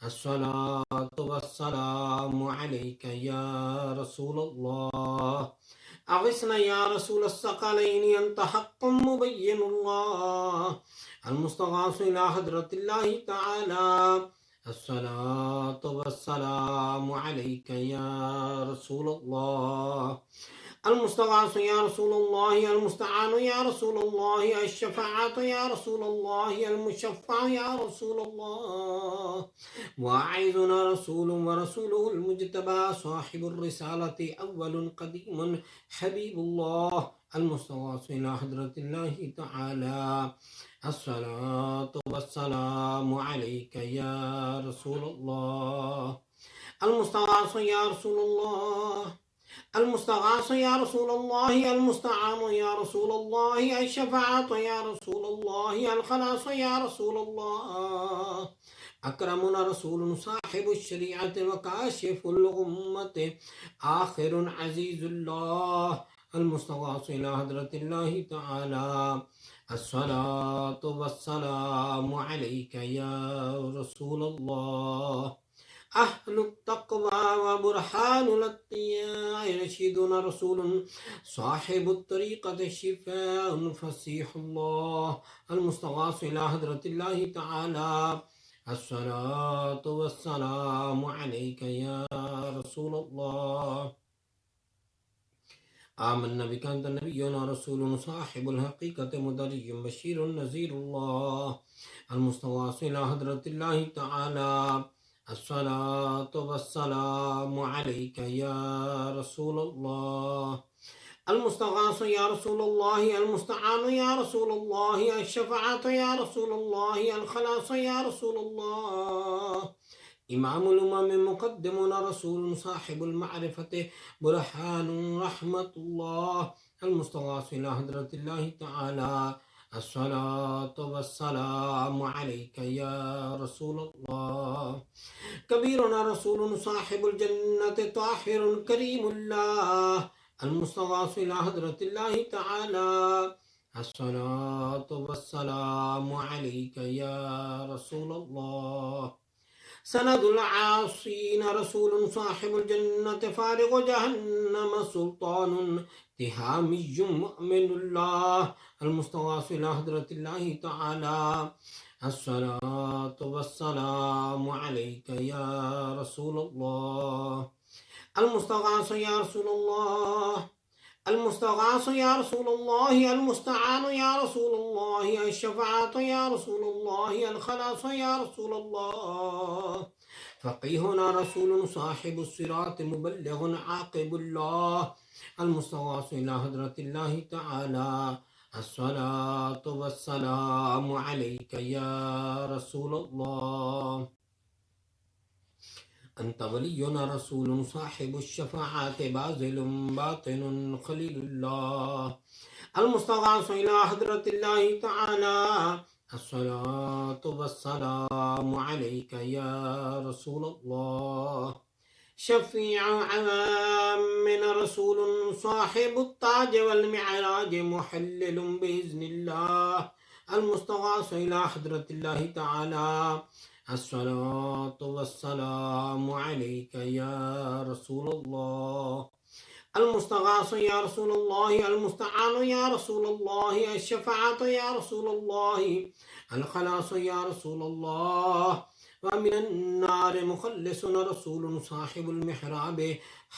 अस्सलातु वस्सलामु अलैका या रसूलल्लाह। अग़िस्ना या रसूलस्सक़लैनि अन्त हक़्क़ुम मुबय्यिनुल्लाह अल-मुस्तग़ासु इला हज़रतिल्लाहि तआला। अस्सलातु वस्सलामु अलैका या रसूलल्लाह। अल-मुस्तग़ासु या रसूलल्लाह, अल-मुस्तआनु या रसूलल्लाह, अश-शफ़ाअतु या रसूलल्लाह, अल-मुशफ़्फ़अ या रसूलल्लाह। वाइज़ुना रसूलुन व रसूलुहुल मुज्तबा साहिबुर रिसालति अव्वलुन क़दीमुन हबीबुल्लाह अल-मुस्तग़ासु इला हज़रतिल्लाहि तआला। अस्सलातु वस्सलामु अलैका या रसूलल्लाह। अल-मुस्तग़ासु या रसूलल्लाह, अल-मुस्तग़ासु या रसूलल्लाह, अल-मुस्तआनु या रसूलल्लाह, अश-शफ़ाअतु या रसूलल्लाह, अल-ख़लासु या रसूलल्लाह। अकरमुना रसूलुन साहिबुश शरीअति व काशिफुल गुम्मति आखिरुन अज़ीज़ुल्लाह अल-मुस्तग़ासु इला हज़रतिल्लाहि तआला। अस्सलातु वस्सलामु अलैका या रसूलल्लाह। अहलुत तक़वा व बुरहानुल अत्क़िया रशीदुना रसूलुन साहिबुत तरीक़ति शिफ़ाउन फ़सीहुल्लाह अल-मुस्तग़ासु इला हज़रतिल्लाहि तआला। अस्सलातु वस्सलामु अलैका या रसूलल्लाह। आमन्ना बिका अन्ता नबिय्युना रसूलुन साहिबुल हक़ीक़ति मुदर्रियुन बशीरुन नज़ीरुल्लाह अल-मुस्तग़ासु इला हज़रतिल्लाहि तआला। अस्सलातु वस्सलामु अलैका या रसूलल्लाह। अल-मुस्तग़ासु या रसूलल्लाह, अल-मुस्तआनु या रसूलल्लाह, अश-शफ़ाअतु या रसूलल्लाह, अल-ख़लासु या रसूलल्लाह। इमामुल उमम मुक़द्दिमुना रसूलुन साहिबुल मअरिफ़ति बुरहानुन रहमतुल्लाह अल-मुस्तग़ासु इला हज़रतिल्लाहि तआला। अस्सलातु वस्सलामु अलैका या रसूलल्लाह। कबीरुना रसूलुन साहिबुल जन्नति ताहिरुन करीमुल्लाह अल-मुस्तग़ासु इला हज़रतिल्लाहि तआला। अस्सलातु वस्सलामु अलैका या रसूलल्लाह। सनदुल आसीन रसूलुन साहिबुल जन्नति फारिगु जहन्नम सुल्तानुन तिहामियुम मुअमिनुल्लाह अल-मुस्तग़ासु इला हज़रतिल्लाहि तआला। अस्सलातु वस्सलामु अलैका या रसूलल्लाह। अल-मुस्तग़ासु या रसूलल्लाह, अल-मुस्तग़ासु या रसूलल्लाह, अल-मुस्तआनु या रसूलल्लाह, अश-शफ़ाअतु या रसूलल्लाह, अल-ख़लासु या रसूलल्लाह। फ़क़ीहुना रसूलुन साहिबुस सिराति मुबल्लिग़ुन आक़िबुल्लाह अल-मुस्तग़ासु इला हज़रतिल्लाहि तआला। अस्सलातु वस्सलामु अलैका या रसूलल्लाह। अंत वलियुना रसूलुन साहिबुश शफ़ाअति बाज़िलुन बातिनुन ख़लीलुल्लाह अल-मुस्तग़ासु इला हज़रतिल्लाहि तआला। अस्सलातु वस्सलामु अलैका या रसूलल्लाह। शफ़ीअ अवामिना रसूलुन साहिबुत ताज वल मिअराज मुहल्लिलुन बिइज़्निल्लाह अल-मुस्तग़ासु इला हज़रतिल्लाहि तआला। अस्सलातु वस्सलामु अलैका या रसूलल्लाह। अल-मुस्तग़ासु या रसूलल्लाह, अल-मुस्तआनु या रसूलल्लाह, अश-शफ़ाअतु या रसूलल्लाह, अल-ख़लासु या रसूलल्लाह। व मिनन नार मुख़ल्लिसुन रसूलुन साहिबुल मिहराब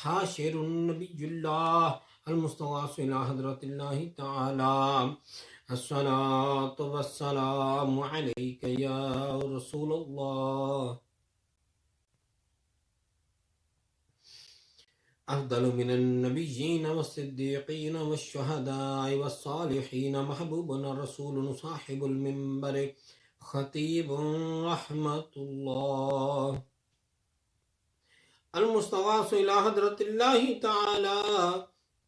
हाशिरुन नबियुल्लाह अल-मुस्तग़ासु इला हज़रतिल्लाहि तआला। अस्सलातु वस्सलामु अलैका या रसूलल्लाह। أفضل من النبيين والصديقين والشهداء والصالحين محبوبنا رسول صاحب المنبر خطيب رحمة الله المستغاث إلى حضرة الله تعالى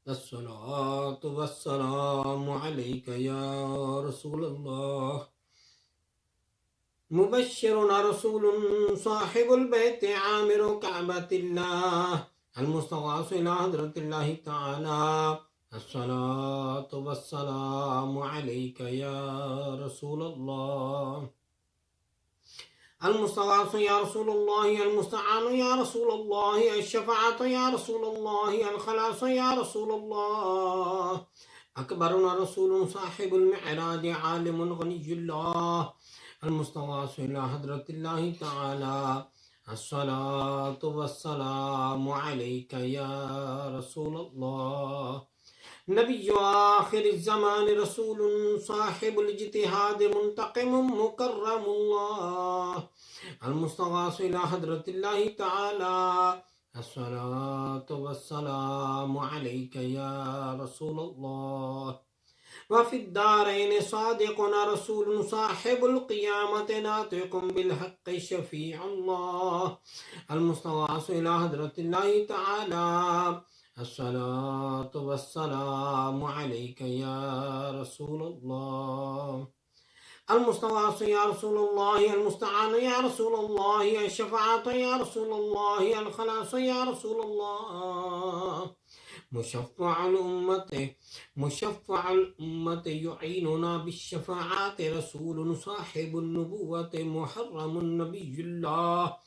الصلاة والسلام عليك يا رسول الله مبشرنا رسول صاحب البيت عامر كعبة الله المستغاث إلى حضرة الله تعالى الصلاة والسلام عليك يا رسول الله المستغاث يا رسول الله المستعان يا رسول الله الشفاعة يا رسول الله الخلاص يا رسول الله أكبرنا رسول صاحب المعراج عالم غني الله المستغاث إلى حضرة الله تعالى الصلاة والسلام عليك يا رسول الله نبي آخر الزمان رسول صاحب الاجتهاد منتقم مكرم الله المستغاث إلى حضرة الله تعالى الصلاة والسلام عليك يا رسول الله وفي الدارين صادقنا رسول صاحب القيامة ناطق بالحق شفيع الله المستغاث إلى حضرة الله تعالى الصلاة والسلام عليك يا رسول الله المستغاث يا رسول الله المستعان يا رسول الله الشفاعة يا رسول الله الخلاص يا رسول الله مشفع الأمة يعيننا بالشفاعات رسول صاحب النبوة محرم النبي الله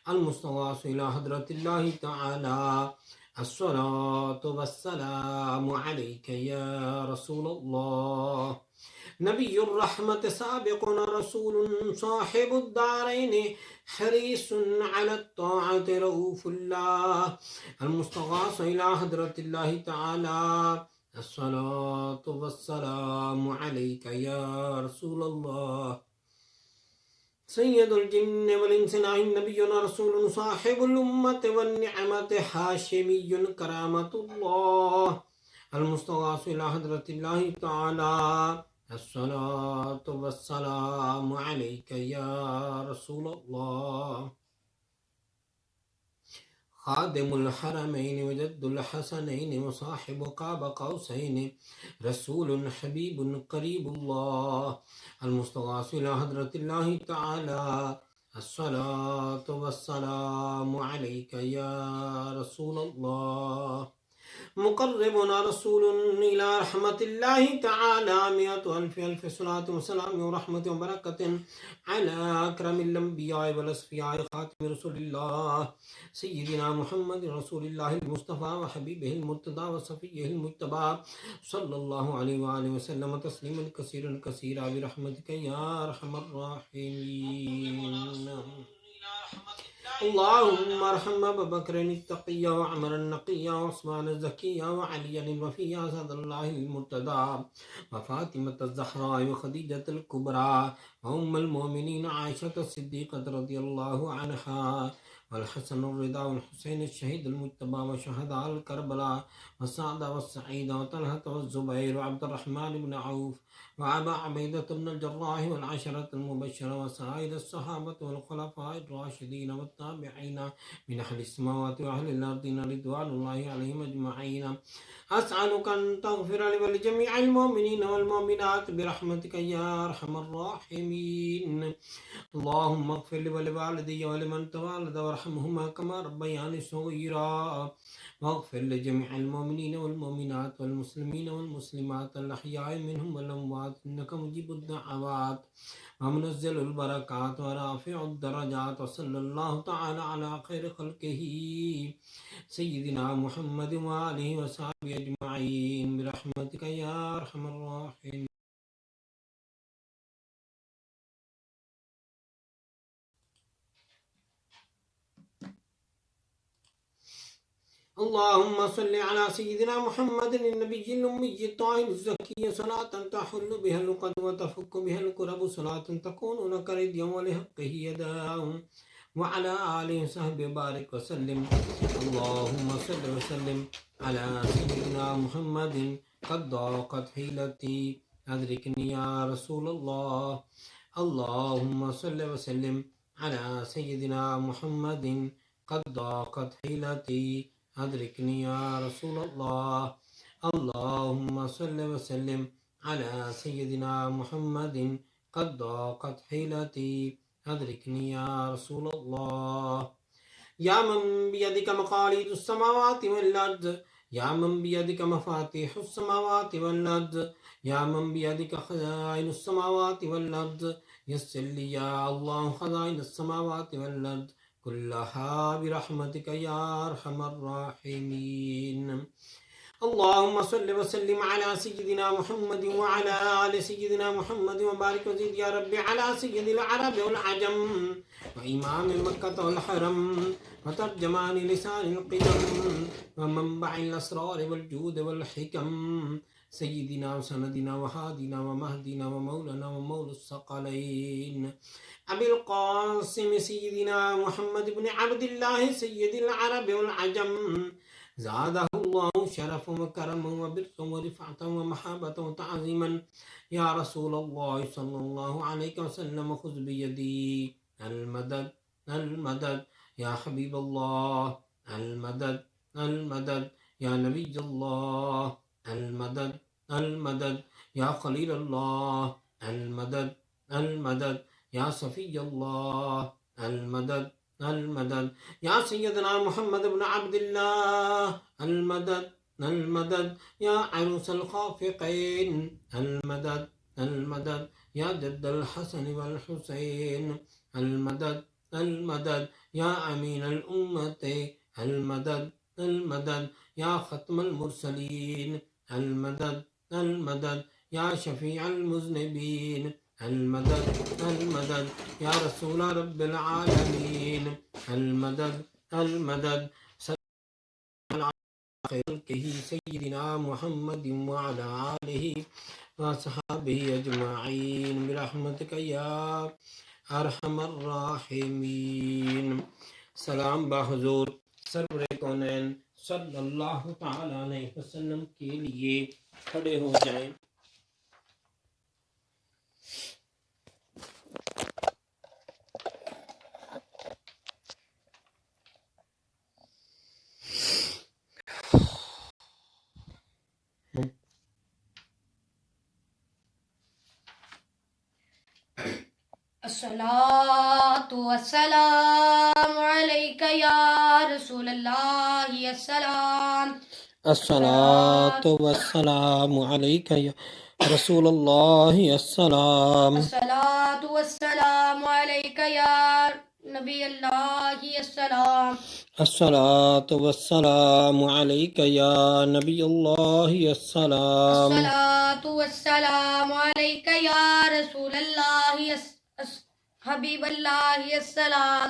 المستغاث إلى حضرة الله تعالى الصلاة والسلام عليك يا رسول الله نبي الرحمة سابقنا رسول صاحب الدارين حريص على الطاعة رؤوف الله المستغاث إلى حضرة الله تعالى الصلاة والسلام عليك يا رسول الله سيد الجن والإنس نبينا رسول صاحب الأمة والنعمة هاشمي كرامة الله المستغاث إلى حضرة الله تعالى الصلاة والسلام عليك يا رسول الله خادم الحرمين وجد الحسنين وصاحب قاب قوسين رسول حبيب قريب الله المستغاث إلى حضرة الله تعالى الصلاة والسلام عليك يا رسول الله مقربنا رسول إلى رحمة الله تعالى مئة ألف صلاة وسلام ورحمة وبركة على أكرم الأنبياء والأصفياء خاتم رسول الله سيدنا محمد رسول الله المصطفى وحبيبه المرتضى وصفيه المجتبى صلى الله عليه وآله وسلم تسليما كثيرا كثيرا برحمتك يا أرحم الراحمين اللهم ارحم أبا بكر التقي وعمر النقي وعثمان الزكي وعليا الوفي أسد الله المرتضى وفاطمة الزهراء وخديجة الكبرى وأم المؤمنين عائشة الصديقة رضي الله عنها والحسن الرضا والحسين الشهيد المجتبى وشهداء الكربلاء وسعد والسعيد وطلحة والزبير وعبد الرحمن بن عوف وأبا عبيدة بن الجراح والعشرة المبشرة وسائر الصحابة والخلفاء الراشدين والتابعين من أهل السماوات وأهل الأرض رضوان الله عليهم أجمعين أسألك أن تغفر لي ولجميع المؤمنين والمؤمنات برحمتك يا أرحم الراحمين اللهم اغفر لي ولوالدي ولمن توالد وارحمهما كما ربياني صغيرا واغفر لجميع المؤمنين والمؤمنات والمسلمين والمسلمات الأحياء منهم والأموات إنك مجيب الدعوات ومنزل البركات ورافع الدرجات وصلى الله تعالى على خير خلقه سيدنا محمد وآله وصحبه أجمعين برحمتك يا أرحم الراحمين. اللهم صل على سيدنا محمد النبي الأمي الطاهر الزكي صلاة تحل بها العقد وتفك بها الكرب صلاة تكون لك رديا ولحقه يداه वअला आलिहि वसहबिहि बारिक वसल्लिम। अल्लाहुम्मा सल्लि वसल्लिम अला सय्यिदिना मुहम्मदिन क़द ज़ाक़त हिलती अदरिकनी या रसूलल्लाह। अल्लाहुम्मा सल्लि वसल्लिम अला सय्यिदिना मुहम्मदिन क़द ज़ाक़त हिलती अदरिकनी या रसूलल्लाह। अल्लाहुम्मा सल्लि वसल्लिम अला सय्यिदिना मुहम्मदिन क़द ज़ाक़त हिलती अदरिकनी या रसूलल्लाह। या मन बियदिक मक़ालिदुस समावाति वल अर्ज़, या मन बियदिक मफ़ातिहुस समावाति वल अर्ज़, या मन बियदिक ख़ज़ाइनुस समावाति वल अर्ज़, यस्सिर ली या अल्लाह ख़ज़ाइनुस समावाति वल अर्ज़ कुल्लहा बिरहमतिका या अरहमर राहिमीन। अल्लाहुम्मा सल्लि वसल्लिम अला सय्यिदिना मुहम्मद व अला आलि सय्यिदिना मुहम्मद व बारिक वज़िद या रब्बि अला सय्यिदिल अरब वल अजम व इमाम मक्का वल हरम व तर्जमान लिसानिल क़िदम व मंबअल असरार वल जूद वल हिकम सय्यिदिना व सनदिना व हादिना व महदीना व मौलाना व मौलुस सकलैन अबिल क़ासिम सय्यिदिना मुहम्मद इब्न अब्दिल्लाह सय्यिदिल अरब वल अजम ज़ादहुल्लाहु शरफ़न व करमन व बिर्रन व रिफ़अतन व महब्बतन व तअज़ीमन या रसूलल्लाह सल्लल्लाहु अलैहि वसल्लम ख़ुज़ बियदी अल मदद या हबीबल्लाह अल मदद या नबीयल्लाह अल मदद या खलीलल्लाह अल मदद या सफ़ीयल्लाह अल मदद या सय्यदना मुहम्मद इब्न अब्दिल्लाह अल मदद या अरूसल ख़ाफ़िक़ैन अल मदद या जद्दल हसन वल हुसैन अल मदद या अमीन अल उम्मत अल मदद या ख़त्मुल मुरसलीन अल मदद या शफ़ी अल मुज़निबीन अल मदद या रसूल रब्बिल आलमीन अल मदद खैरिही सय्यिदिना मुहम्मदिन व अला आलिहि व अस्हाबिहि अजमईन बिरहमतिका या अरहमर राहिमीन। सलाम बाहुज़ूर सरवर कौनैन सल्लल्लाहु तआला अलैहि वसल्लम के लिए खड़े हो जाएं। अस्सलातु वस्सलामु अलैका या रसूलल्लाह अस्सलाम। अस्सलातु वस्सलामु अलैका या रसूलल्लाह अस्सलाम। अस्सलातु वस्सलामु अलैका या नबी अल्लाह अस्सलाम। अस्सलातु वस्सलामु अलैका या नबी अल्लाह अस्सलाम। अस्सलातु वस्सलामु अलैका या रसूलल्लाह हबीबल्लाह अस्सलाम।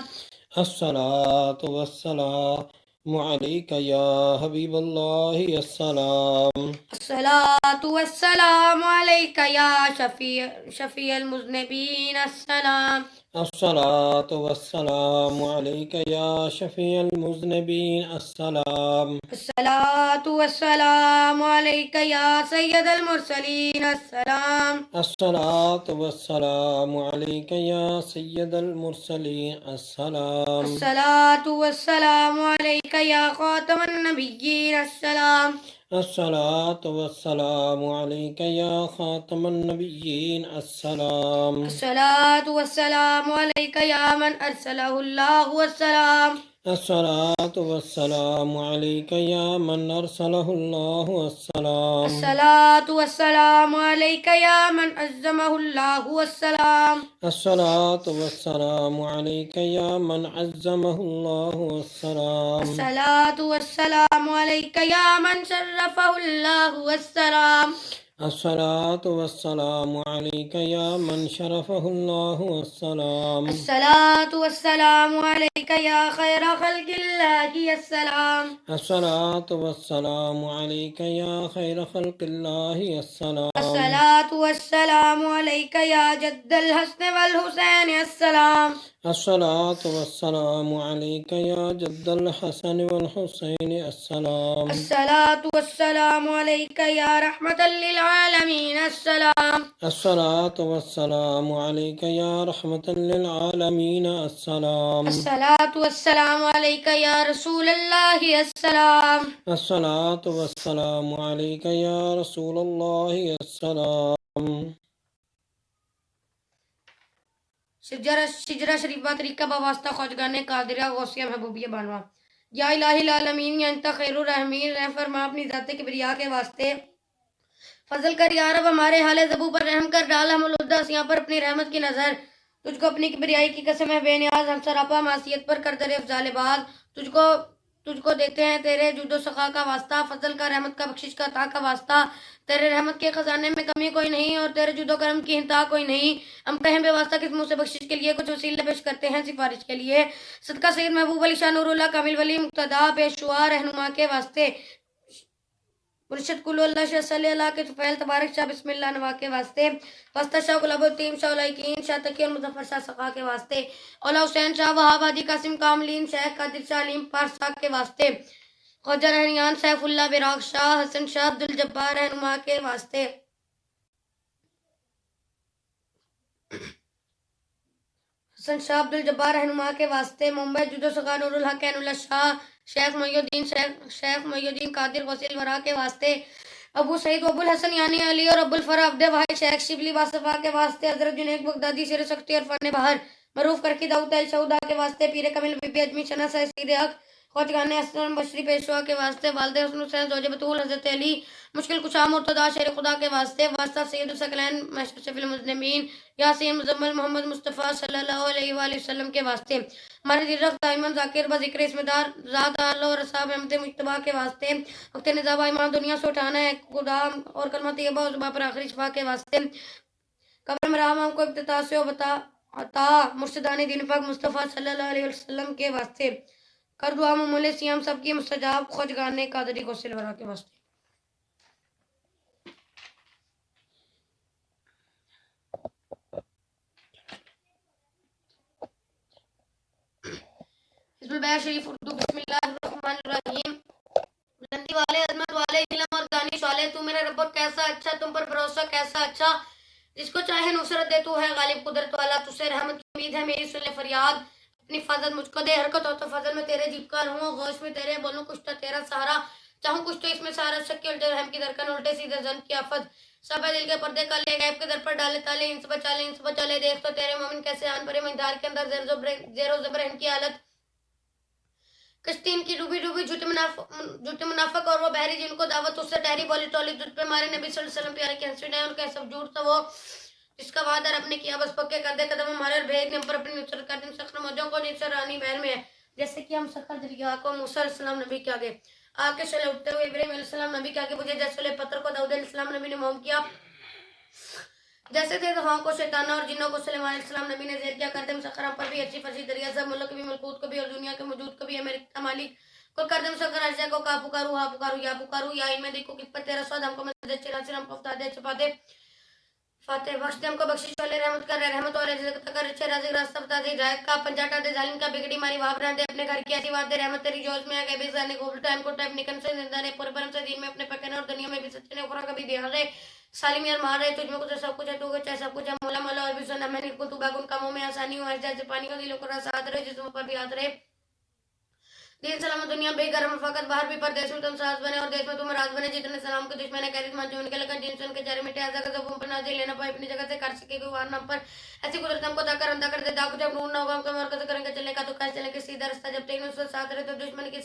अस्सलातु वस्सलामु अलैका या हबीबल्लाह अस्सलाम। अस्सलातु वस्सलामु अलैका या शफ़ीअल मुज़निबीन अस्सलाम। अस्सलातु वस्सलामु अलैका या शफ़ीअल मुज़निबीन अस्सलाम। अस्सलातु वस्सलामु अलैका या सय्यदल मुरसलीन अस्सलाम। अस्सलातु वस्सलामु अलैका या सय्यदल मुरसलीन अस्सलाम। अस्सलातु वस्सलामु अलैका या ख़ातमन नबिय्यीन अस्सलाम। अस्सलातु वस्सलामु अलैका या ख़ातमन नबिय्यीन अस्सलाम। अस्सलातु वस्सलामु अलैका या मन अरसलहुल्लाहु अस्सलाम। अस्सलातु वस्सलामु अलैका या मन अरसलहुल्लाहु अस्सलाम। अस्सलातु वस्सलामु अलैका या मन अज़्ज़महुल्लाहु अस्सलाम। अस्सलातु वस्सलामु अलैका या मन अज़्ज़महुल्लाहु अस्सलाम। अस्सलातु वस्सलामु अलैका या मन शर्रफ़हुल्लाहु अस्सलाम। अस्सलातु वस्सलामु अलैका या मन शरफ़हुल्लाहु अस्सलाम। अस्सलातु वस्सलामु अलैका या खैर ख़ल्क़िल्लाहि अस्सलाम। अस्सलातु वस्सलामु अलैका या खैर ख़ल्क़िल्लाहि अस्सलाम। अस्सलातु वस्सलामु अलैका या जद्दल हसन वल हुसैन अस्सलाम। अस्सलातु वस्सलामु अलैका या जद्दल हसन वल हुसैन अस्सलाम। अस्सलातु वस्सलामु अलैका या रहमतल लिल आलमीन अस्सलाम। अस्सलातु वस्सलामु अलैका या रहमतल लिल आलमीन अस्सलाम। अस्सलातु वस्सलामु अलैका या रसूलल्लाह अस्सलाम। अस्सलातु वस्सलामु अलैका या रसूलल्लाह अस्सलाम। शिजरा शरीफा तरीका बवास्ता ख्वाजगाने कादिरा गौसिया महबूबिया बानवा। या इलाही आलमीन या अंत खैरुर रहमीन रहम फरमा अपनी ज़ात किबरिया के वास्ते फजल कर या रब हमारे हाल ज़बू पर रहम कर डाल हम उदासियां पर अपनी रहमत की नज़र। तुझको अपनी किबरियाई की कसम है बेनियाज हम सरापा मासियत पर कर दरे अफजालबाज। तुझको देते हैं तेरे जुदो सखा का वास्ता, फजल का रहमत का बख्शिश का अता का वास्ता। तेरे रहमत के खजाने में कमी कोई नहीं और तेरे जुदो करम की इंतहा कोई नहीं। हम कहें बेवास्ता किस मुंह से बख्शिश के लिए, कुछ वसीले पेश करते हैं सिफारिश के लिए। सदका सैयद महबूब अली शाह नूरुल्लाह कामिल वली मुक्तदा पेशवा रहनुमा के वास्ते। मुर्शिद कुल्लुल्लाह शाह सल्लल्लाहु के तुफैल तबारक शाह बिस्मिल्लाह नवा के वास्ते। वस्ता शाह गुलाबुद्दीन शाह उलाइकीन शाह तकी और मुजफ्फर शाह सखा के वास्ते। औला हुसैन शाह वहाब हाजी कासिम कामलीन शेख कादिर शाह अलीम पारसा के वास्ते। ख्वाजा रहनियान सैफुल्लाह बिराक शाह हसन शाह अब्दुल जब्बार रहनुमा के वास्ते। हसन शाह अब्दुल जब्बार रहनुमा के वास्ते। मुंबई जुदो सखा नूरुल हक ऐनुल्लाह शाह शेख मोयुद्दीन कादिर गौसिल वरा के वास्ते। अबू सईद अबुल हसन यानी अली और अबुल फरा अब्दे भाई शेख शिबली वासफा के वास्ते। हजरत जुनैद बगदादी शेर सख्ती और फन बहर मरूफ करके दाऊद शहूदा के वास्ते। पीर कमिल बीबी अजमी शना सीर हक ख्वाजगाने हसन बशरी पेशवा के वास्ते। वालदे हसन हुसैन ज़ौजे बतूल हजरत अली मुश्किल कुशा मुर्तदा शेर खुदा के वास्ते। वास्ता सैयद सकलैन महशूर शफील मुज़निमीन यासीन मुजम्मल मोहम्मद मुस्तफ़ा सल्लल्लाहु अलैहि वसल्लम के वास्ते। हमारे दिलरख दाइमन जाकिर ब ज़िक्र इसमेदार ज़ात आला और असहाब अहमद मुज्तबा के वास्ते। वक्त निज़ाबा ईमान दुनिया से उठाना है खुदा और कलमा तैयबा और ज़ुबान पर आखिरी शफा के वास्ते। कब्र में राम हमको इब्तिदा से बता अता मुर्शिदानी दीन पाक मुस्तफ़ा सल्लल्लाहु अलैहि वसल्लम के वास्ते। कर दुआ मुमले सियाम सबकी मुस्तजाब ख्वाजगाने कादरी को सिलवरा के वास्ते। हिज़्बुल बैर शरीफ उर्दू बिस्मिल्लाहिर्रहमानिर्रहीम। बुलंदी वाले अजमत वाले इल्म और दानिश वाले तू मेरा रब कैसा अच्छा, तुम पर भरोसा कैसा अच्छा। जिसको चाहे नुसरत दे तू है गालिब कुदरत वाला। तुझसे रहमत की उम्मीद है मेरी सुन ले फरियाद। अपनी हिफाजत मुझको दे हरकत हो तो फजल में तेरे जिक्र हूँ गौश में तेरे बोलूँ कुछ तो तेरा सहारा। चाहूँ कुछ तो इसमें सारा शक के उल्टे रहम की दरकन उल्टे सीधे जन की आफत। सब दिल के पर्दे का ले गैब के दर पर डाले ताले इंस बचा ले देख तो तेरे मोमिन कैसे आन परे मंदार के अंदर जेरो जबर की हालत। कश्ती इनकी डूबी डूबी झूठे मुनाफक और वो बहरी जिनको दावत उससे ठहरी बोली टोली तुझ पे मारे नबी सल्लल्लाहु अलैहि वसल्लम प्यारे के हंसने हैं उनका सब झूठ था वो जिसका वादा रब ने किया बस पक्के कर दे कदम हमारे भेद ने पर अपनी नुसरत कर दिन सख्र मौजों को जिनसे रानी बहन में है। जैसे कि हम सखर दरिया को मूसा अलैहि सलाम नबी के आगे आके चले उठते हुए इब्राहिम अलैहि सलाम नबी के आगे बुझे जैसे पत्थर को दाऊद अलैहि सलाम नबी ने मोम किया। जैसे थे तो को शैतानों और जिन्नों को सुलेमान अलैहिस्सलाम नबी ने ज़ेर किया कर दे मुसख्खर हम पर भी अच्छी फसी दरिया सब मुल्क भी मलकूत को भी और दुनिया के मौजूद को भी है मेरे मालिक को कर दे मुसख्खर अर्ज़ को का पुकारू हा पुकारू या इनमें देखो कि पर तेरा स्वाद हमको मदद चला से हमको बता दे छुपा दे फाते बख्श दे हमको बख्शिश वाले रहमत कर रहमत वाले रिज़्क़ कर अच्छे राज़िक रास्ता बता दे जायद का पंजाटा दे जालिम का बिगड़ी मारी वाप दे अपने घर की ऐसी बात दे रहमत तेरी जोश में आ गए बेजाने को टाइम को टाइम निकल से जिंदा ने पूरे परम से दिन में अपने पकड़ने और दुनिया में भी सच्चे ने उखरा कभी दे रहे सालिम यार मार रहे तुझमें कुछ सब कुछ है तू चाहे सब कुछ है मौला मौला और भी सुना मैंने को तू बागुन कामों में आसानी हो जैसे पानी को दिलों को साथ रहे जिसमें पर भी याद रहे दिन सलाम दुनिया बेगरम फकत बाहर भी पर देश में तुम सास बने और देश में तुम राज बने जितने सलाम के दुश्मन है कैरित मान उनके लगा जिनसे उनके चेहरे में ऐसा कर जब पर नाजिल लेना पाए अपनी जगह से कर सके कोई वार नाम पर ऐसी कुदरत हमको दाकर अंधा कर दे दाग जब ढूंढना होगा हमको मरकज करेंगे चलने का तो कैसे चले कि सीधा रास्ता जब तक उसके साथ रहे तो दुश्मन की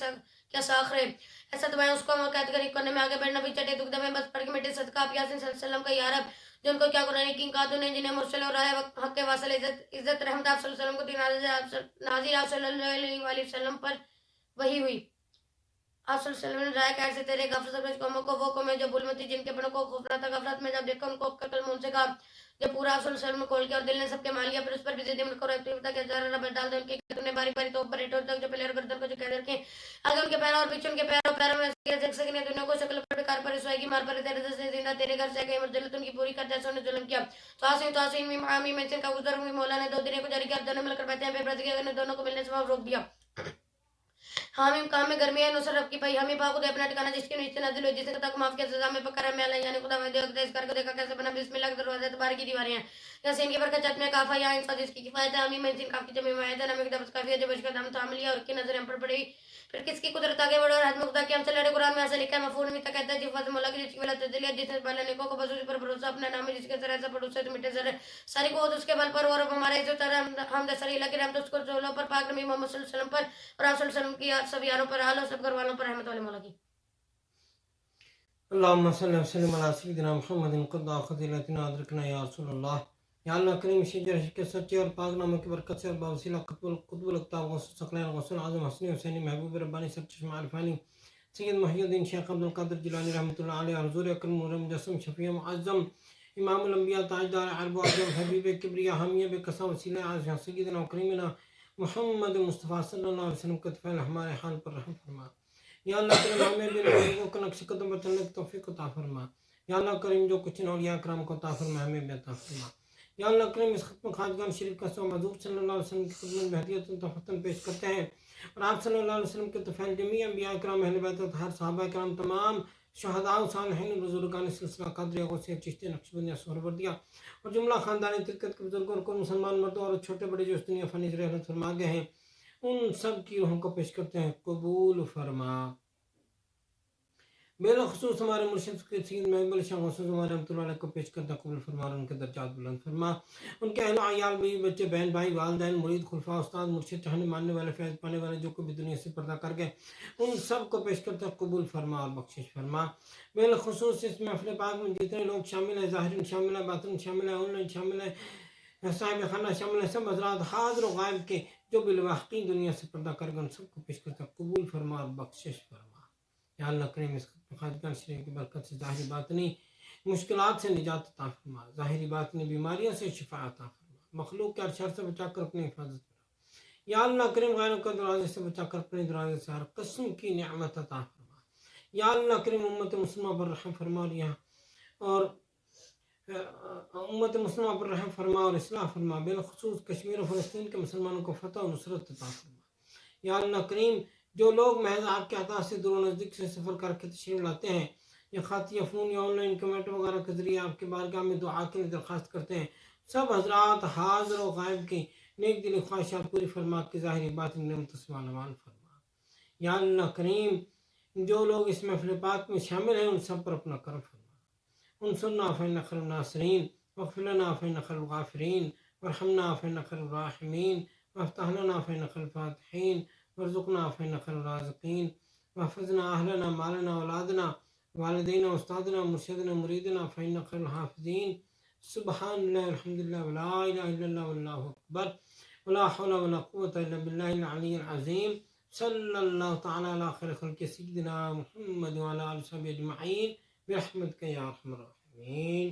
क्या साख रहे ऐसा तो मैं उसको हम कैद करी करने में आगे बढ़ना भी चटे दुख दबे बस पढ़ के मिटे सदका आप यासीन सल्लल्लाहु का यारब जो उनको क्या कुरान की कादू ने जिन्हें मुरसल और आए हक के वासल इज्जत रहमत आप सल्लल्लाहु अलैहि वसल्लम को नाजिल आप सल्लल्लाहु अलैहि वसल्लम पर वही हुई। आप सल्लल्लाहु अलैहि वसल्लम कैसे तेरे गफलत कौमों को वो कौमें जो भूल मती जिनके बड़ों को खौफ था गफलत में जब देखा उनको कल मुंह से कहा जब पूरा असल सर में खोल के और दिल ने सबके मार लिया, फिर उस पर भी जिद करो एक्टिविटी के जरा रबर डाल दो उनके तूने बारी बारी तो ऊपर हेठों तक जो प्लेयर गर्दन को जो कह रखे आगे उनके पैरों और पीछे उनके पैरों में जग सकने दुनिया को शक्ल पर बेकार पर सोएगी मार पर तेरे से जिंदा तेरे घर से गई मर्जलत उनकी पूरी कर जैसे उन्हें जुल्म किया। तो आसिन में आमी में का गुजर हुई मौला ने 2 दिन को जारी किया, दोनों मिलकर बैठे हैं बेब्रत के दोनों को मिलने से रोक दिया। हामीम काम में गर्मी है नुसरत रब की पाई हमी पाक खुद अपना ठिकाना जिसके नीचे नाजिल हुई जिसने कता को माफ किया सजा में पकड़ा में अल्लाह यानी खुदा वैद्य इस कर को देखा कैसे बना बिस्मिल्लाह के दरवाजे तो बाहर की दीवारें हैं जैसे इनकी बरकत छत में काफा या इंसान जिसकी किफायत है हमी में इंसान काफी जमी में है नमी किताब काफी है जब उसका दाम थाम लिया और की नजर हम पर पड़ी। फिर किसकी कुदरत आगे बढ़े और हद में खुदा की हमसे लड़े कुरान में ऐसा लिखा है मफून में तक कहता है जिफत मौला की जिसकी वला तजलिया जिसने पहले नेकों को बस उसी पर भरोसा अपना नाम है जिसके तरह से पड़ोसे तो मिटे जरे सारी को उसके बल पर और हमारे इस तरह हम दसरी लगे हम तो उसको जोलों पर पाक नबी मोहम्मद सल्लल्लाहु अलैहि वसल्लम पर और आप सल्लल्लाहु अलैहि वसल्लम की सब यारों पर आलो सब घर वालों पर रहमत वाले मौला की। अल्लाहुम्मा सल्लि वसल्लिम अला सय्यिदिना मुहम्मदिन क़द्दा ख़ज़ीलतिना अदरकना या रसूलल्लाह। या अल्लाह करीम शजर के सच्चे और पाक नामों की बरकत से और बावसीला कुतुबुल अक़ताब गौस सकलैन गौसुल आज़म हसनी हुसैनी महबूब रब्बानी सरचश्मा अरफानी सैयद मुहियुद्दीन शेख अब्दुल कादिर जिलानी रहमतुल्लाह अलैह हुज़ूर अकरम नूर मुजस्सम शफ़ी मुअज़्ज़म इमामुल अंबिया ताजदार अरब अजम हबीब किब्रिया हामी बेकसा वसीला आज़ सय्यिदना व करीमना मुहम्मद मुस्तफ़ा सल्लल्लाहु अलैहि वसल्लम के तफ़ैल हमारे हाल पर रहम फरमा। या अल्लाह करीम हमें भी लोगों को नक्श कदम पर चलने की तौफीक अता फरमा। या अल्लाह करीम जो कुछ औलिया कराम को अता फरमा हमें भी अता फरमा। या अल्लाह करीम इस खत्म खानगान शरीफ का सौ हज़ूर सल्लल्लाहु अलैहि वसल्लम की खिदमत में हदीयत व तोहफ़तन पेश करते हैं और आप सल्लल्लाहु अलैहि वसल्लम के तफ़ैल जमी अंबिया कराम अहले बैत व हर सहाबा कराम तमाम शुहदा व सालिहीन बुजुर्गान सिलसिला क़द्रिया गौसिया चिश्ती नक्शबंदिया सोहरवर्दिया और जुमला ख़ानदानी तिरकत के बुजुर्गों को मुसलमान मर्दों और छोटे बड़े जो इस दुनिया फ़नी से रहमत फरमा गए हैं उन सब की रूहों को पेश करते हैं कबूल फरमा। बेलखसूस हमारे मुर्शिद सैयद महबूब शाह गौसूस हमारे रहमतुल्लाह अलैह को पेश करता कबूल फरमा उनके दर्जात बुलंद फरमा। उनके अहल अयाल बीवी बच्चे बहन भाई वालिदैन मुरीद खुलफा उस्ताद मुर्शिद चाहने मानने वाले फैज़ पाने वाले जो कोई भी दुनिया से पर्दा कर गए उन सब को पेश करता कबूल फरमा और बख्शिश फरमा। बेलखसूस इस महफ़िल पाक में जितने लोग शामिल हैं ज़ाहिर शामिल है बातिन शामिल है ऑनलाइन शामिल है साहिब खाना शामिल है सब हज़रात हाज़िर व गायब के जो बिलवाक़ी दुनिया से पर्दा कर गए उन सबको पेश करता कबूल फरमा और बख्शिश फरमा। या अल्लाह करीम इस खानदान शरीफ की बरकत से ज़ाहिरी बातनी मुश्किलात से निजात अता फरमा, ज़ाहिरी बातनी बीमारियों से शिफा अता फरमा, मखलूक के हर शर से बचाकर अपनी हिफाजत फरमा। या अल्लाह करीम गैरों के दरवाजे से बचाकर अपने दरवाजे से हर किस्म की नेमत अता फरमा। या अल्लाह करीम उम्मत मुस्लिमा पर रहम फरमा और उम्मत मुस्लिमा पर रहम फरमा और इस्लाह फरमा। बिलखुसूस कश्मीर और फ़लस्तीन के मुसलमानों को फ़तह और नुसरत अता फरमा। या अल्लाह करीम जो लोग महज आपके अता से दूर नज़दीक से सफ़र करके तशरीफ़ लाते हैं या ख़त या फ़ोन या ऑनलाइन कमेंट वगैरह के ज़रिए आपके बारगाह में दुआ के लिए दरख्वास्त करते हैं सब हज़रात हाज़िर व गायब की नेक दिली ख्वाहिशात पूरी फरमा के ज़ाहिरी बात नेमत समान फरमा। या अल्लाह करीम जो लोग इस महफ़िल पाक में शामिल हैं उन सब पर अपना करम फरमा। उनसुरना फ़इन्नका खैरुन नासिरीन वग़फ़िर लना फ़इन्नका खैरुल गाफ़िरीन वरहमना फ़इन्नका खैरुर राहिमीन वफ़्तह लना फ़इन्नका खैरुल फ़ातिहीन वरज़ुक़ना फ़इन्नका खैरुर राज़िक़ीन वहफ़िज़ना अहलना मालना औलादना वालिदैन उस्तादना मुर्शिदना मुरीदना फ़इन्नका खैरुल हाफ़िज़ीन सुब्हानल्लाहि वल्हम्दुलिल्लाहि वला इलाहा इल्लल्लाह वल्लाहु अकबर वला हौला वला कुव्वता इल्ला बिल्लाहिल अलिय्यिल अज़ीम सल्लल्लाहु तआला अला खैरि ख़ल्क़ि सय्यिदिना मुहम्मद व अला आलिहि व सहबिहि अजमईन बिरहमतिका या अरहमर राहिमीन।